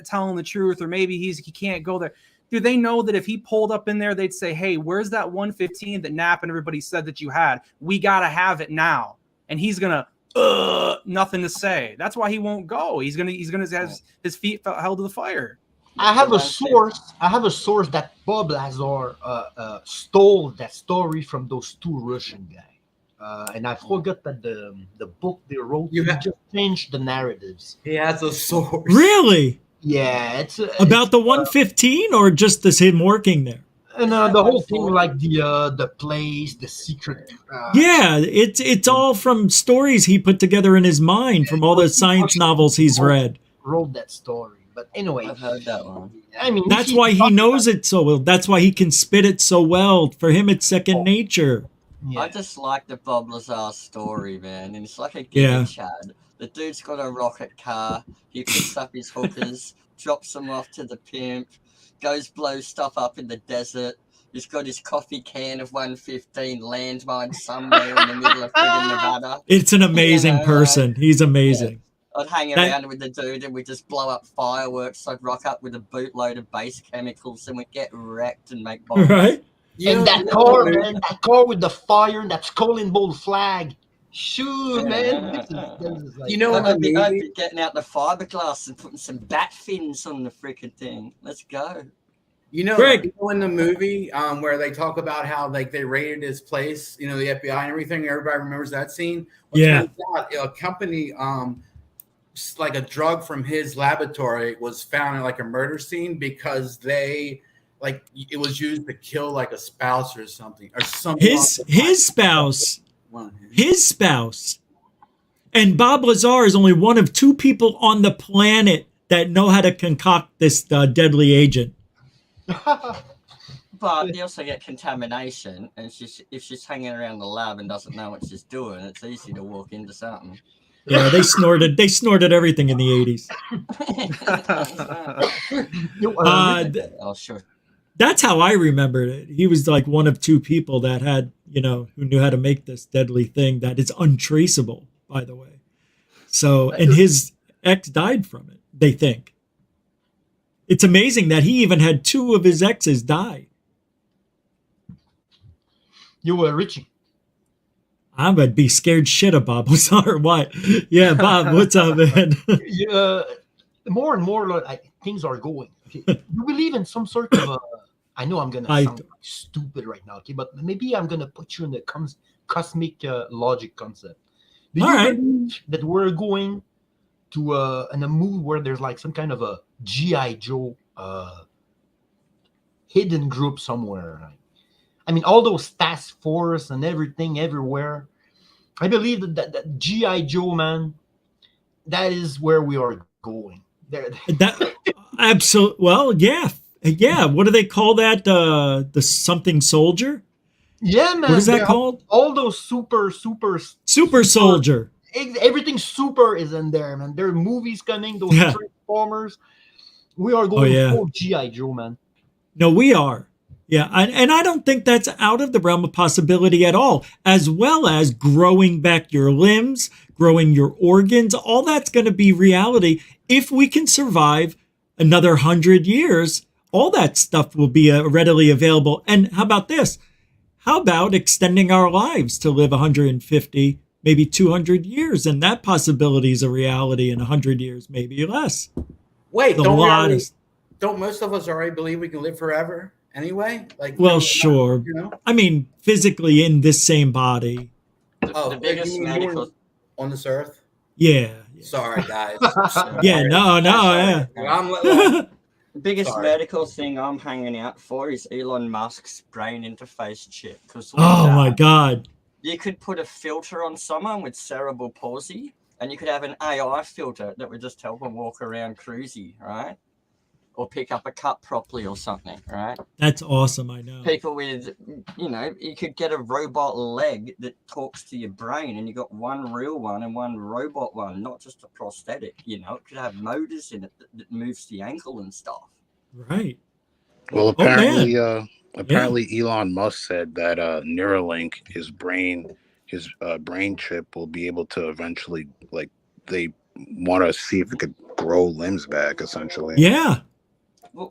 telling the truth, or maybe he can't go there. Do they know that if he pulled up in there, they'd say, hey, where's that 115 that Knapp and everybody said that you had? We got to have it now. And he's going to, nothing to say. That's why he won't go. He's going to have his feet held to the fire.
I have a source that Bob Lazar stole that story from those two Russian guys. And I forgot that the book they wrote just changed the narratives.
He has a source.
Really?
Yeah, it's
about the 115 or just this him working there.
And the whole thing, like the place, the secret.
Yeah, it's all from stories he put together in his mind from all the science novels he's read.
Wrote that story, but anyway,
I've heard that one.
I mean,
that's why he knows it so well. That's why he can spit it so well. For him, it's second nature.
Yeah. I just like the Bob Lazar story, man. And it's like a giga Chad. The dude's got a rocket car. He picks up his hookers, drops them off to the pimp, goes blows stuff up in the desert. He's got his coffee can of 115 landmine somewhere in the middle of friggin' Nevada.
It's an amazing person. He's amazing.
Yeah. I'd hang around with the dude and we'd just blow up fireworks. I'd rock up with a bootload of base chemicals and we'd get wrecked and make bombs.
Right?
And that car, man, that car with the fire and that skull and bowl flag. Shoot, man. This is like,
I'd be getting out the fiberglass and putting some bat fins on the freaking thing. Let's go.
In the movie where they talk about how like they raided his place, the FBI and everything, everybody remembers that scene.
Well,
a company, like a drug from his laboratory was found in like a murder scene because it was used to kill like a spouse or something
his spouse. And Bob Lazar is only one of two people on the planet that know how to concoct this deadly agent.
But you also get contamination, and if she's hanging around the lab and doesn't know what she's doing, it's easy to walk into something.
Yeah, they snorted everything in the 80s.
Oh, sure.
That's how I remembered it. He was like one of two people that had, who knew how to make this deadly thing that is untraceable, by the way. So, and his ex died from it, they think. It's amazing that he even had two of his exes die.
You were Richie.
I would be scared shit of Bob Lazar. Why? Yeah, Bob, what's up, man?
More and more things are going. Okay? You believe in some sort of I know I'm gonna sound stupid right now, okay, but maybe I'm gonna put you in the cosmic logic concept. Do you believe that we're going to in a mood where there's like some kind of a G.I. Joe hidden group somewhere? I mean, all those task force and everything everywhere. I believe that G.I. Joe, man, that is where we are going.
Absolutely. Well, yeah. What do they call that? The something soldier?
Yeah, man.
What is that called?
All those super
soldier.
everything super is in there, man. There are movies coming, those
Yeah.
Transformers. We are going full G.I. Joe, man.
No, we are. Yeah, and I don't think that's out of the realm of possibility at all, as well as growing back your limbs, growing your organs. All that's going to be reality. If we can survive another 100 years, all that stuff will be readily available. And how about this? How about extending our lives to live 150, maybe 200 years? And that possibility is a reality in 100 years, maybe less.
Wait,
A
don't
lot of
don't most of us already believe we can live forever anyway? Like,
Well,
no,
sure.
you know?
I mean, physically in this same body.
Oh,
The biggest
you mean
medical.
on this earth?
Yeah.
Sorry, guys.
Yeah, no, yeah.
I'm,
The biggest
Sorry.
medical thing I'm hanging out for is Elon Musk's brain interface chip. Because
Oh my God.
you could put a filter on someone with cerebral palsy, and you could have an AI filter that would just help them walk around cruisy, right? Or pick up a cup properly or something, right?
That's awesome, I know.
People with, you could get a robot leg that talks to your brain, and you got one real one and one robot one, not just a prosthetic. It could have motors in it that moves the ankle and stuff.
Right.
Well, apparently,
man.
Elon Musk said that Neuralink, his brain chip, will be able to eventually, like, they want to see if it could grow limbs back, essentially.
Yeah.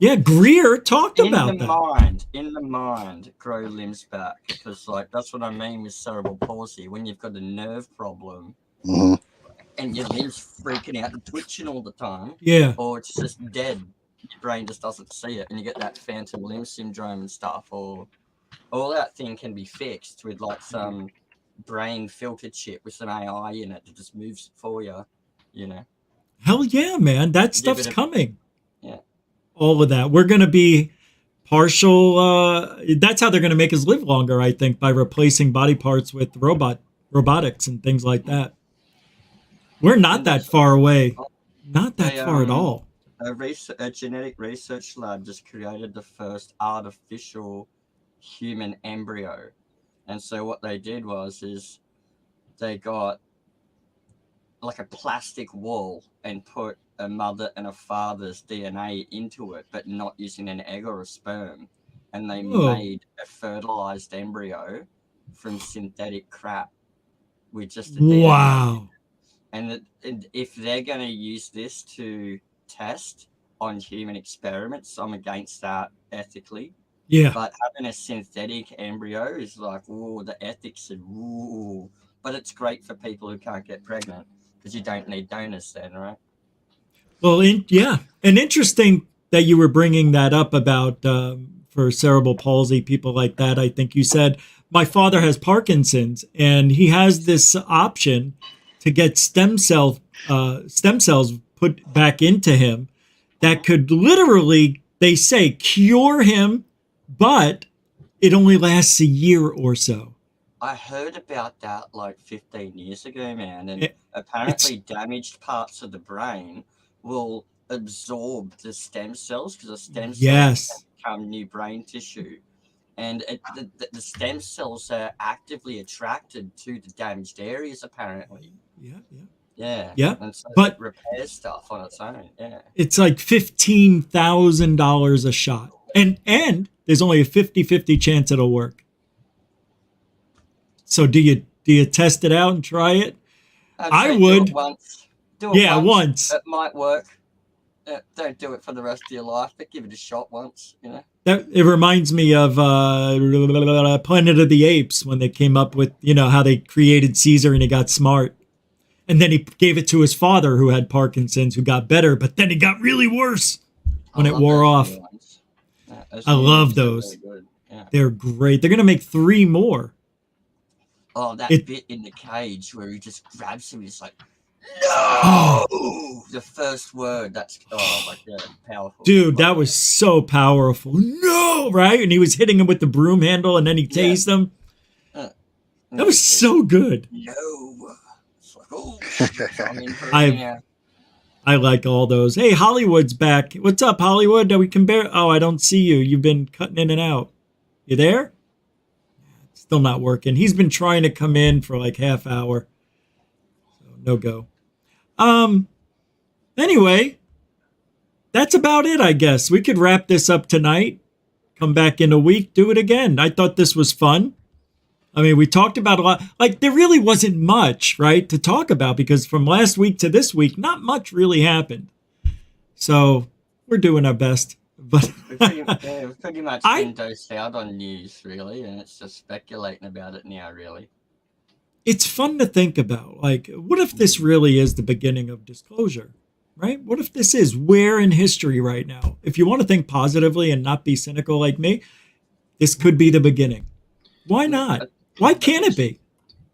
Yeah, Greer talked about that.
In the mind, grow limbs back, because that's what I mean with cerebral palsy. When you've got a nerve problem and your limbs freaking out and twitching all the time, or it's just dead, your brain just doesn't see it, and you get that phantom limb syndrome and stuff, or all that thing can be fixed with some brain filter chip with some AI in it that just moves it for you,
Hell yeah, man. That stuff's coming.
Yeah.
All of that. We're going to be partial. That's how they're going to make us live longer, I think, by replacing body parts with robotics and things like that. We're not that far away. Not that far at all.
A genetic research lab just created the first artificial human embryo. And so what they did is they got like a plastic wall and put a mother and a father's DNA into it, but not using an egg or a sperm. And they made a fertilized embryo from synthetic crap with just a DNA.
Wow.
And if they're going to use this to test on human experiments, I'm against that ethically.
Yeah.
But having a synthetic embryo is the ethics are, but it's great for people who can't get pregnant because you don't need donors then, right?
Well, and interesting that you were bringing that up about for cerebral palsy, people like that. I think you said my father has Parkinson's, and he has this option to get stem cells put back into him that could literally, they say, cure him, but it only lasts a year or so.
I heard about that 15 years ago, man, and apparently damaged parts of the brain will absorb the stem cells because the stem cells become new brain tissue. And the stem cells are actively attracted to the damaged areas, apparently. Yeah. And so it repairs stuff on its own. Yeah.
It's like $15,000 a shot. And there's only a 50-50 chance it'll work. So do you test it out and try it? I would.
Do it once.
Once.
It might work. Don't do it for the rest of your life, but give it a shot once,
It reminds me of Planet of the Apes when they came up with, how they created Caesar and he got smart. And then he gave it to his father who had Parkinson's, who got better, but then it got really worse when it wore off. I love those.
Really yeah.
They're great. They're going to make 3 more.
Oh, that bit in the cage where he just grabs him, he's like, no! The first word, that's, powerful.
Dude, that was so powerful. No! Right? And he was hitting him with the broom handle and then he tased him. That was so good.
No. It's
I like all those. Hey, Hollywood's back. What's up, Hollywood? We can I don't see you. You've been cutting in and out. You there? Still not working. He's been trying to come in for half hour. So no go. Anyway, that's about it, I guess. We could wrap this up tonight. Come back in a week, do it again. I thought this was fun. I mean, we talked about a lot. Like, there really wasn't much, right, to talk about because from last week to this week, not much really happened. So we're doing our best. But
we've pretty much been dosed out on news, really, and it's just speculating about it now, really.
It's fun to think about. Like, what if this really is the beginning of disclosure, right? What if this is where in history right now? If you want to think positively and not be cynical like me, this could be the beginning. Why not? Why can't it be?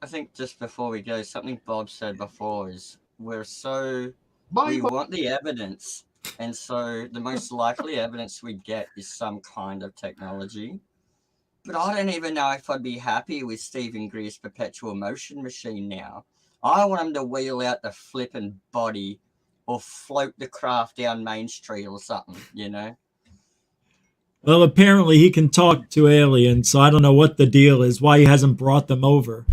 I think just before we go, something Bob said before is we want the evidence. And so the most likely evidence we get is some kind of technology. But I don't even know if I'd be happy with Stephen Greer's perpetual motion machine now. I want him to wheel out the flippin' body or float the craft down Main Street or something, you know?
Well, apparently he can talk to aliens, so I don't know what the deal is, why he hasn't brought them over.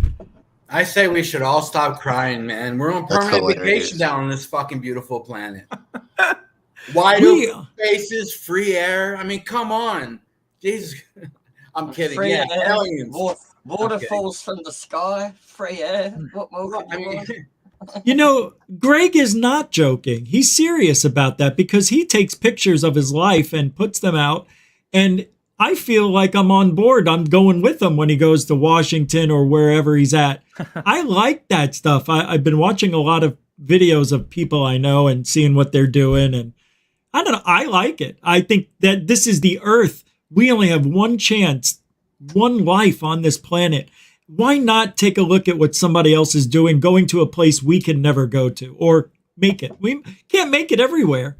I say we should all stop crying, man. We're on permanent vacation down on this fucking beautiful planet. Wide open spaces, free air. I mean, come on. Jesus. I'm kidding.
Free
yeah,
air,
aliens.
Water falls from the sky, free air. What more could you want?
You know, Greg is not joking. He's serious about that because he takes pictures of his life and puts them out. And I feel like I'm on board. I'm going with him when he goes to Washington or wherever he's at. I like that stuff. I've been watching a lot of videos of people I know and seeing what they're doing. And I don't know. I like it. I think that this is the Earth. We only have one chance, one life on this planet. Why not take a look at what somebody else is doing, going to a place we can never go to or make it? We can't make it everywhere.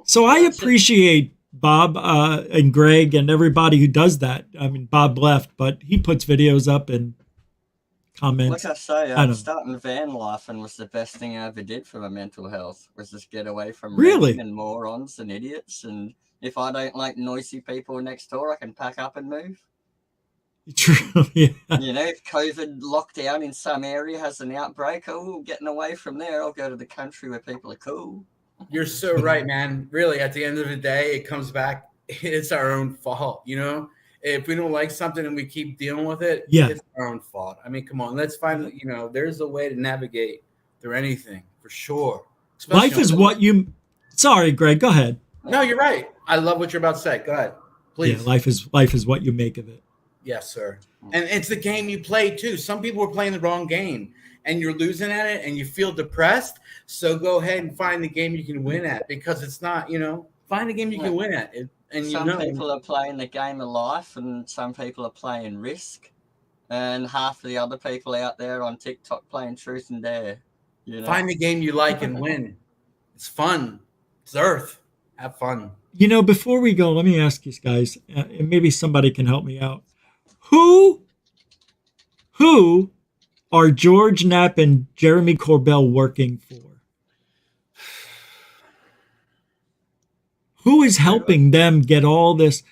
So I appreciate Bob and Greg and everybody who does that. I mean, Bob left, but he puts videos up and comments.
Like I say, starting van life and was the best thing I ever did for my mental health, was just get away from
really
and morons and idiots. And if I don't like noisy people next door, I can pack up and move.
True, yeah.
You know, if COVID lockdown in some area has an outbreak, getting away from there, I'll go to the country where people are cool.
You're so right, man. Really, at the end of the day, it comes back. It's our own fault, you know? If we don't like something and we keep dealing with it, it's our own fault. I mean, come on, let's find, you know, there's a way to navigate through anything, for sure.
Life is what you... Sorry, Greg, go ahead.
No, you're right. I love what you're about to say. Go ahead, please.
Yeah, life is what you make of it.
Yes, sir. And it's the game you play, too. Some people are playing the wrong game, and you're losing at it, and you feel depressed. So go ahead and find the game you can win at, because it's not, you know, find a game you can win at. And
some people are playing the game of life, and some people are playing Risk, and half of the other people out there on TikTok playing Truth and Dare. You know?
Find the game you like and win. It's fun. It's Earth. Have fun.
You know, before we go, let me ask you guys, and maybe somebody can help me out. Who are George Knapp and Jeremy Corbell working for? Who is helping them get all this?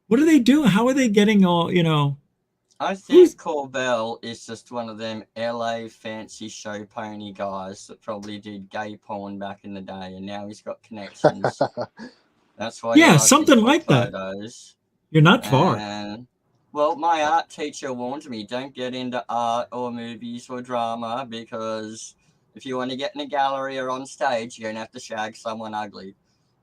What are they doing? How are they getting all, you know?
I think Corbell is just one of them LA fancy show pony guys that probably did gay porn back in the day, and now he's got connections. That's why.
Yeah, something like that. You're not far.
Well, my art teacher warned me, don't get into art or movies or drama, because if you want to get in a gallery or on stage, you're going to have to shag someone ugly.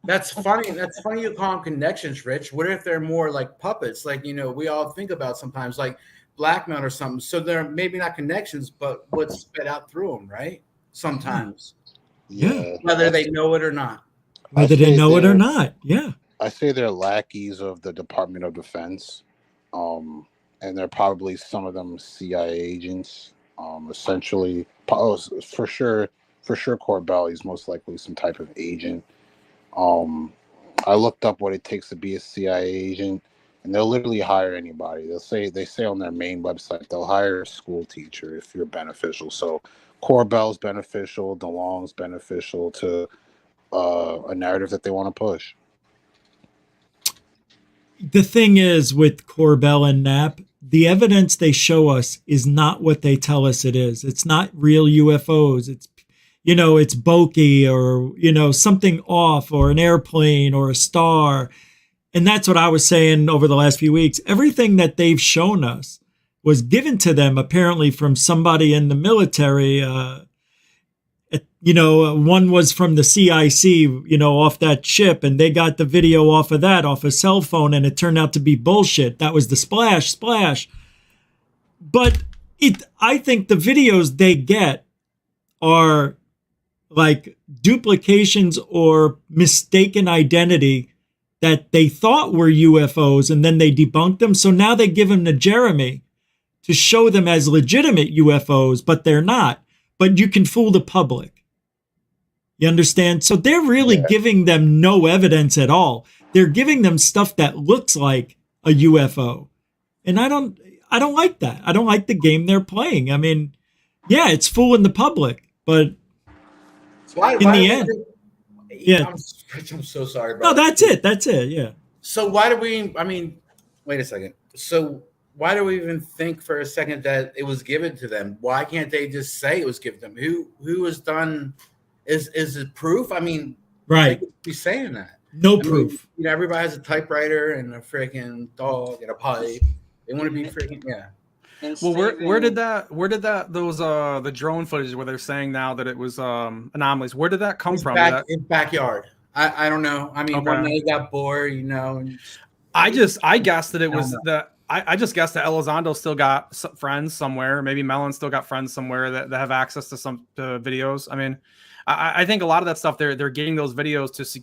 That's funny. That's funny you call them connections, Rich. What if they're more like puppets? Like, you know, we all think about sometimes like blackmail or something. So they're maybe not connections, but what's sped out through them, right? Sometimes.
Yeah.
Whether they know it or not.
Whether they know it or not. Yeah.
I say they're lackeys of the Department of Defense. And they're probably some of them CIA agents. Essentially, for sure, Corbell is most likely some type of agent. I looked up what it takes to be a CIA agent, and they'll literally hire anybody. They say on their main website they'll hire a school teacher if you're beneficial. So Corbell's beneficial, DeLong's beneficial to a narrative that they want to push.
The thing is with Corbell and Knapp, the evidence they show us is not what they tell us it is. It's not real UFOs. it's bokeh or, something off or an airplane or a star. And that's what I was saying over the last few weeks. Everything that they've shown us was given to them apparently from somebody in the military. One was from the CIC, off that ship, and they got the video off of that, off a cell phone, and it turned out to be bullshit. That was the splash. But I think the videos they get are like duplications or mistaken identity that they thought were UFOs, and then they debunked them. So now they give them to Jeremy to show them as legitimate UFOs, but they're not. But you can fool the public. You understand? So they're really giving them no evidence at all. They're giving them stuff that looks like a UFO. And I don't like that. I don't like the game they're playing. I mean, yeah, it's fooling the public, but in the end,
I'm so sorry, bro.
No, that's it. Yeah.
So why do we? I mean, wait a second. So why do we even think for a second that it was given to them? Why can't they just say it was given to them? Who has done? Is it proof? I mean,
right?
They could be saying that.
No proof.
Everybody has a typewriter and a freaking dog and a pipe. They want to be freaking
Well, where did those the drone footage where they're saying now that it was anomalies? Where did that come from?
In backyard. I don't know. I mean, one night got bored, And
I guessed that it was that. I just guessed that Elizondo still got friends somewhere. Maybe Mellon still got friends somewhere that have access to some videos. I mean, I think a lot of that stuff they're getting those videos to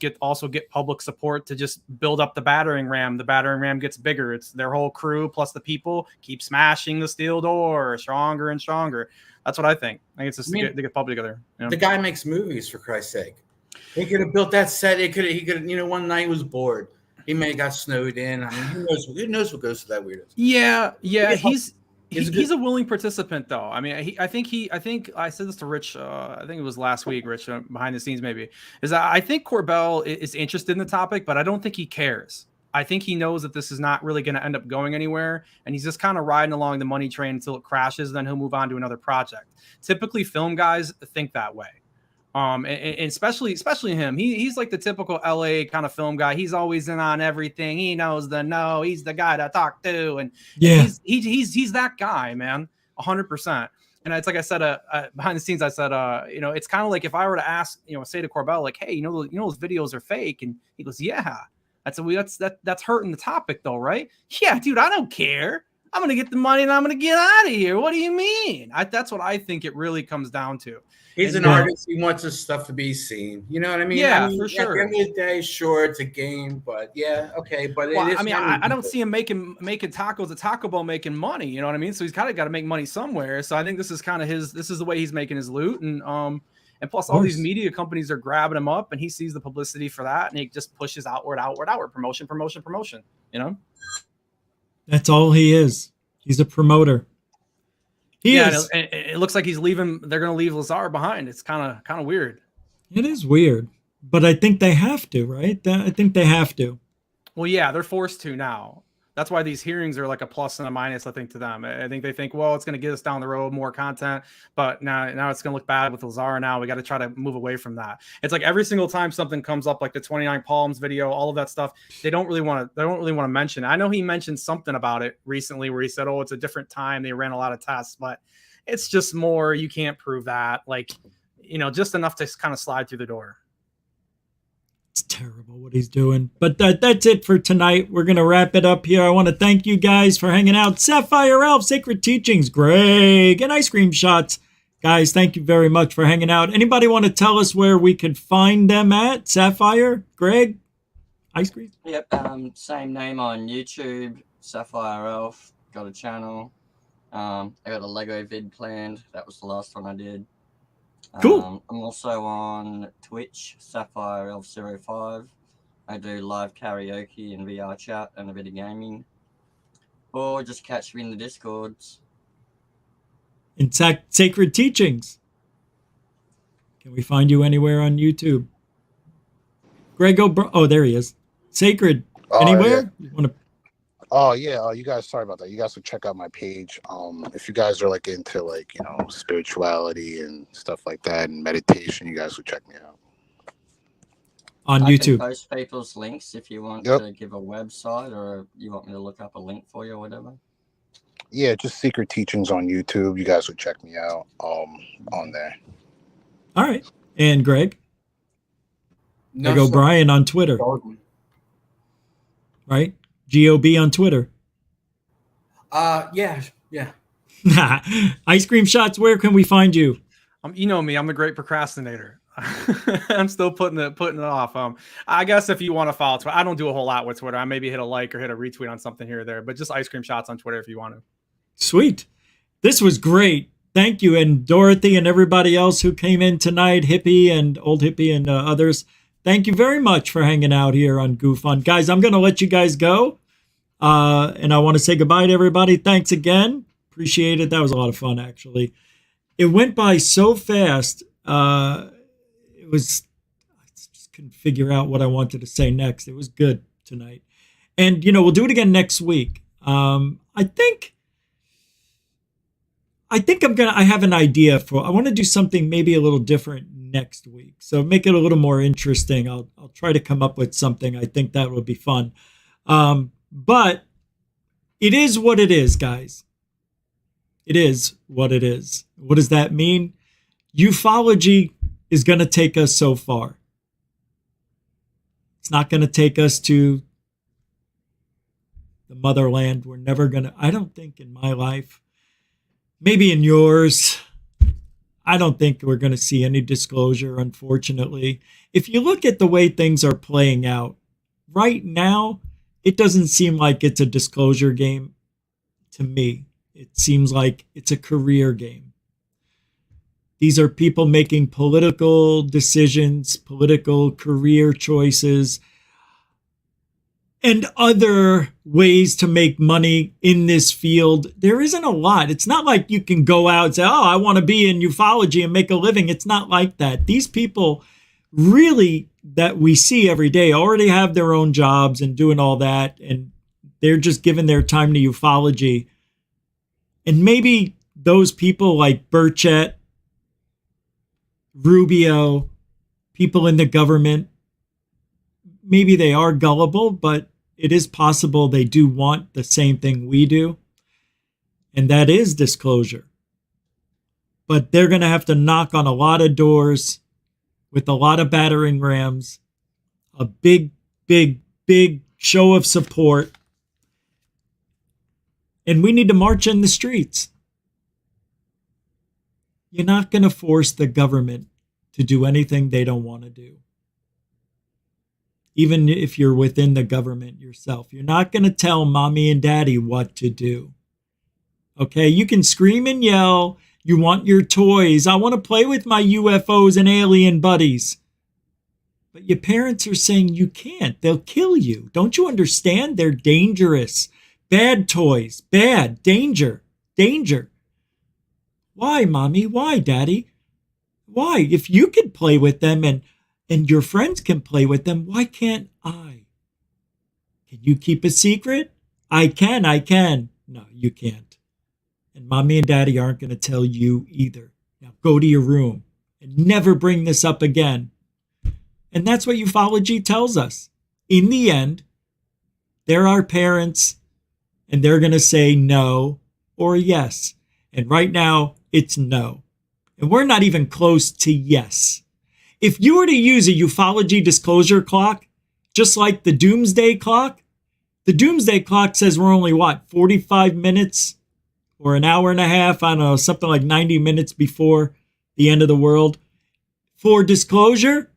get public support to just build up the battering ram. The battering ram gets bigger. It's their whole crew plus the people keep smashing the steel door stronger and stronger. That's what I think. I think it's just to get public together.
The guy makes movies, for Christ's sake. He could have built that set. He could. One night he was bored. He may have got snowed in. I mean, who knows what goes to that weirdest?
Yeah. He's a willing participant, though. I mean, I think I said this to Rich. I think it was last week, Rich, behind the scenes, maybe. I think Corbell is interested in the topic, but I don't think he cares. I think he knows that this is not really going to end up going anywhere, and he's just kind of riding along the money train until it crashes. Then he'll move on to another project. Typically, film guys think that way. And especially him. He's like the typical LA kind of film guy. He's always in on everything. He knows he's the guy to talk to. And he's that guy, man. 100%. And it's like I said, behind the scenes, I said, it's kind of like if I were to ask, say to Corbell, like, hey, those videos are fake. And he goes, yeah, that's hurting the topic though. Right. Yeah, dude, I don't care. I'm going to get the money and I'm going to get out of here. What do you mean? That's what I think it really comes down to.
He's an artist. He wants his stuff to be seen. You know what I mean?
Yeah, for sure.
At the end of the day, sure, it's a game, but yeah, okay. But
I don't see him making tacos at Taco Bell making money. You know what I mean? So he's kind of got to make money somewhere. So I think this is kind of this is the way he's making his loot. And plus all these media companies are grabbing him up and he sees the publicity for that and he just pushes outward, promotion.
That's all he is. He's a promoter.
It looks like he's leaving. They're going to leave Lazar behind. It's kind of weird.
It is weird, but I think they have to, right? I think they have to.
Well, yeah, they're forced to now. That's why these hearings are like a plus and a minus, I think, to them. I think they think, well, it's going to get us down the road, more content, but now it's going to look bad with Lazar now. We got to try to move away from that. It's like every single time something comes up, like the 29 Palms video, all of that stuff, they don't really want to mention it. I know he mentioned something about it recently where he said, oh, it's a different time. They ran a lot of tests, but it's just more, you can't prove that. Like, just enough to kind of slide through the door.
It's terrible what he's doing. But that's it for tonight. We're going to wrap it up here. I want to thank you guys for hanging out. Sapphire Elf, Sacred Teachings, Greg, and Ice Cream Shots. Guys, thank you very much for hanging out. Anybody want to tell us where we could find them at? Sapphire, Greg, Ice Cream?
Yep, same name on YouTube, Sapphire Elf. Got a channel. I got a Lego vid planned. That was the last one I did.
Cool.
I'm also on Twitch, Sapphire Elf 05. I do live karaoke and VR chat and a bit of gaming. Or just catch me in the Discords.
In Sacred Teachings. Can we find you anywhere on YouTube? Greg, oh, there he is. Sacred. Anywhere?
Yeah.
You want to?
Oh yeah, you guys. Sorry about that. You guys should check out my page. If you guys are like into like spirituality and stuff like that and meditation, you guys should check me out
on
I can
YouTube.
post people's links if you want
Yep.
to give a website, or you want me to look up a link for you or whatever.
Yeah, just Secret Teachings on YouTube. You guys would check me out on there.
All right. And Greg?
No,
I go
sir.
Brian on Twitter. Right? GOB on Twitter.
Yeah.
Ice Cream Shots, where can we find you?
You know me, I'm a great procrastinator. I'm still putting it off. I guess if you want to follow Twitter, I don't do a whole lot with Twitter. I maybe hit a like or hit a retweet on something here or there, but just Ice Cream Shots on Twitter if you want to.
Sweet. This was great. Thank you. And Dorothy and everybody else who came in tonight, Hippie and Old Hippie and others. Thank you very much for hanging out here on Goof On. Guys, I'm going to let you guys go. And I want to say goodbye to everybody. Thanks again. Appreciate it. That was a lot of fun, actually. It went by so fast. I just couldn't figure out what I wanted to say next. It was good tonight. And, we'll do it again next week. I have an idea I want to do something maybe a little different next week. So make it a little more interesting. I'll try to come up with something. I think that would be fun. But it is what it is, guys. It is what it is. What does that mean? Ufology is going to take us so far. It's not going to take us to the motherland. We're never going to, I don't think in my life, maybe in yours, I don't think we're going to see any disclosure, unfortunately. If you look at the way things are playing out right now, it doesn't seem like it's a disclosure game to me. It seems like it's a career game. These are people making political decisions, political career choices, and other ways to make money in this field. There isn't a lot. It's not like you can go out and say, oh, I want to be in ufology and make a living. It's not like that. These people really that we see every day already have their own jobs and doing all that. And they're just giving their time to ufology. And maybe those people like Burchett, Rubio, people in the government, maybe they are gullible, but it is possible they do want the same thing we do. And that is disclosure. But they're going to have to knock on a lot of doors with a lot of battering rams, a big, big, big show of support. And we need to march in the streets. You're not going to force the government to do anything they don't want to do. Even if you're within the government yourself, you're not going to tell mommy and daddy what to do. Okay, you can scream and yell. You want your toys. I want to play with my UFOs and alien buddies. But your parents are saying you can't. They'll kill you. Don't you understand? They're dangerous. Bad toys. Bad. Danger. Danger. Why, mommy? Why, daddy? Why? If you can play with them and your friends can play with them, why can't I? Can you keep a secret? I can. No, you can't. And mommy and daddy aren't going to tell you either. Now go to your room and never bring this up again. And that's what ufology tells us. In the end, they're our parents and they're going to say no or yes. And right now, it's no. And we're not even close to yes. If you were to use a ufology disclosure clock, just like the doomsday clock says we're only, 45 minutes or an hour and a half, I don't know, something like 90 minutes before the end of the world. For disclosure,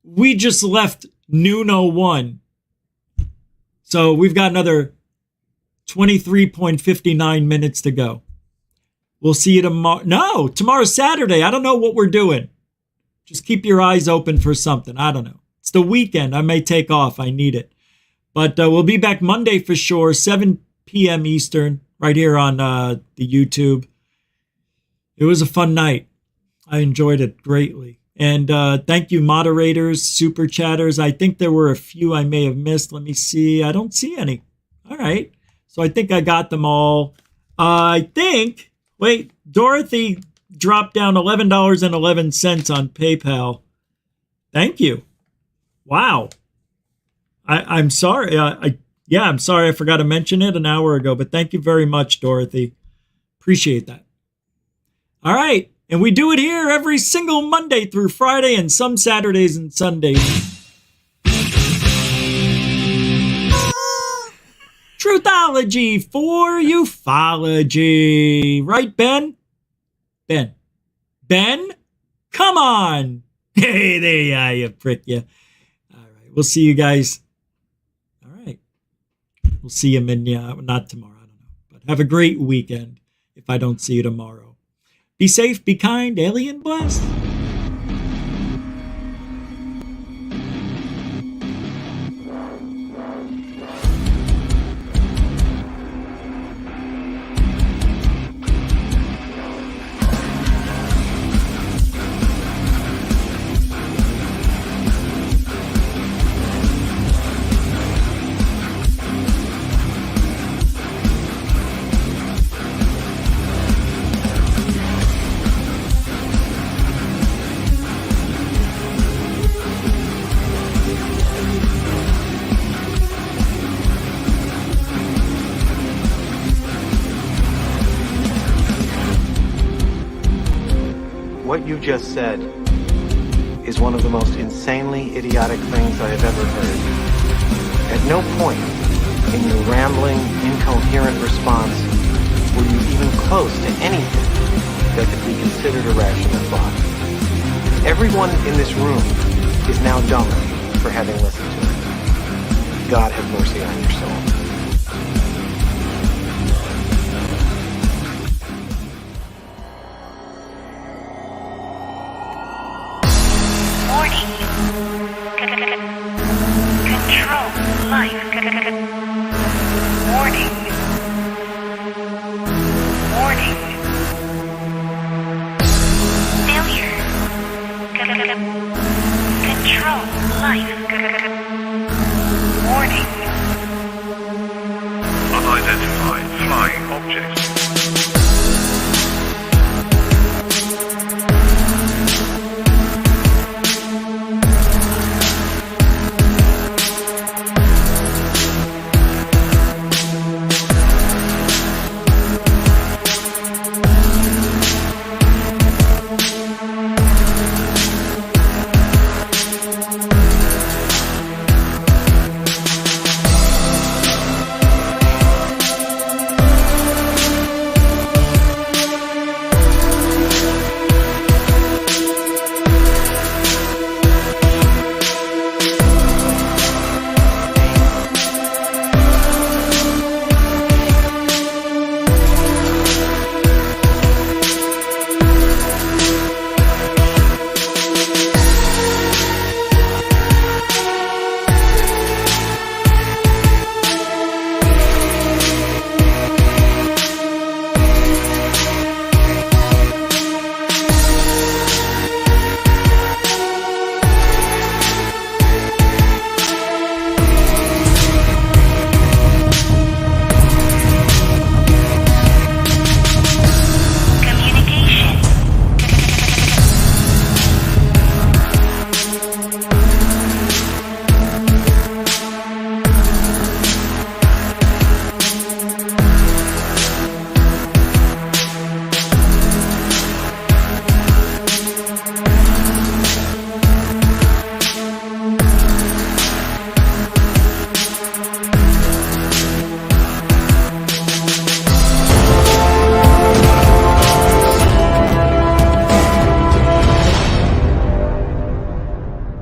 we just left noon 01. So we've got another 23.59 minutes to go. We'll see you tomorrow. No, tomorrow's Saturday. I don't know what we're doing. Just keep your eyes open for something. I don't know. It's the weekend. I may take off. I need it. But we'll be back Monday for sure, 7 p.m. Eastern, right here on the YouTube. It was a fun night. I enjoyed it greatly. And thank you, moderators, super chatters. I think there were a few I may have missed. Let me see. I don't see any. All All right. So I think I got them all. Wait, Dorothy dropped down $11.11 on PayPal. Thank you. Wow. I'm sorry. I'm sorry I forgot to mention it an hour ago, but thank you very much, Dorothy. Appreciate that. All right. And we do it here every single Monday through Friday and some Saturdays and Sundays. Truthology for ufology. Right, Ben? Ben? Come on. Hey, there you are, you prick, you. All right. We'll see you guys. All right. We'll see you not tomorrow. I don't know. But have a great weekend if I don't see you tomorrow. Be safe, be kind, alien blessed.
What you just said is one of the most insanely idiotic things I have ever heard. At no point in your rambling, incoherent response were you even close to anything that could be considered a rational thought. Everyone in this room is now dumber for having listened to it. God have mercy on your soul.
Warning. Control life. Warning. Warning. Failure. Control life. Warning.
Unidentified flying objects.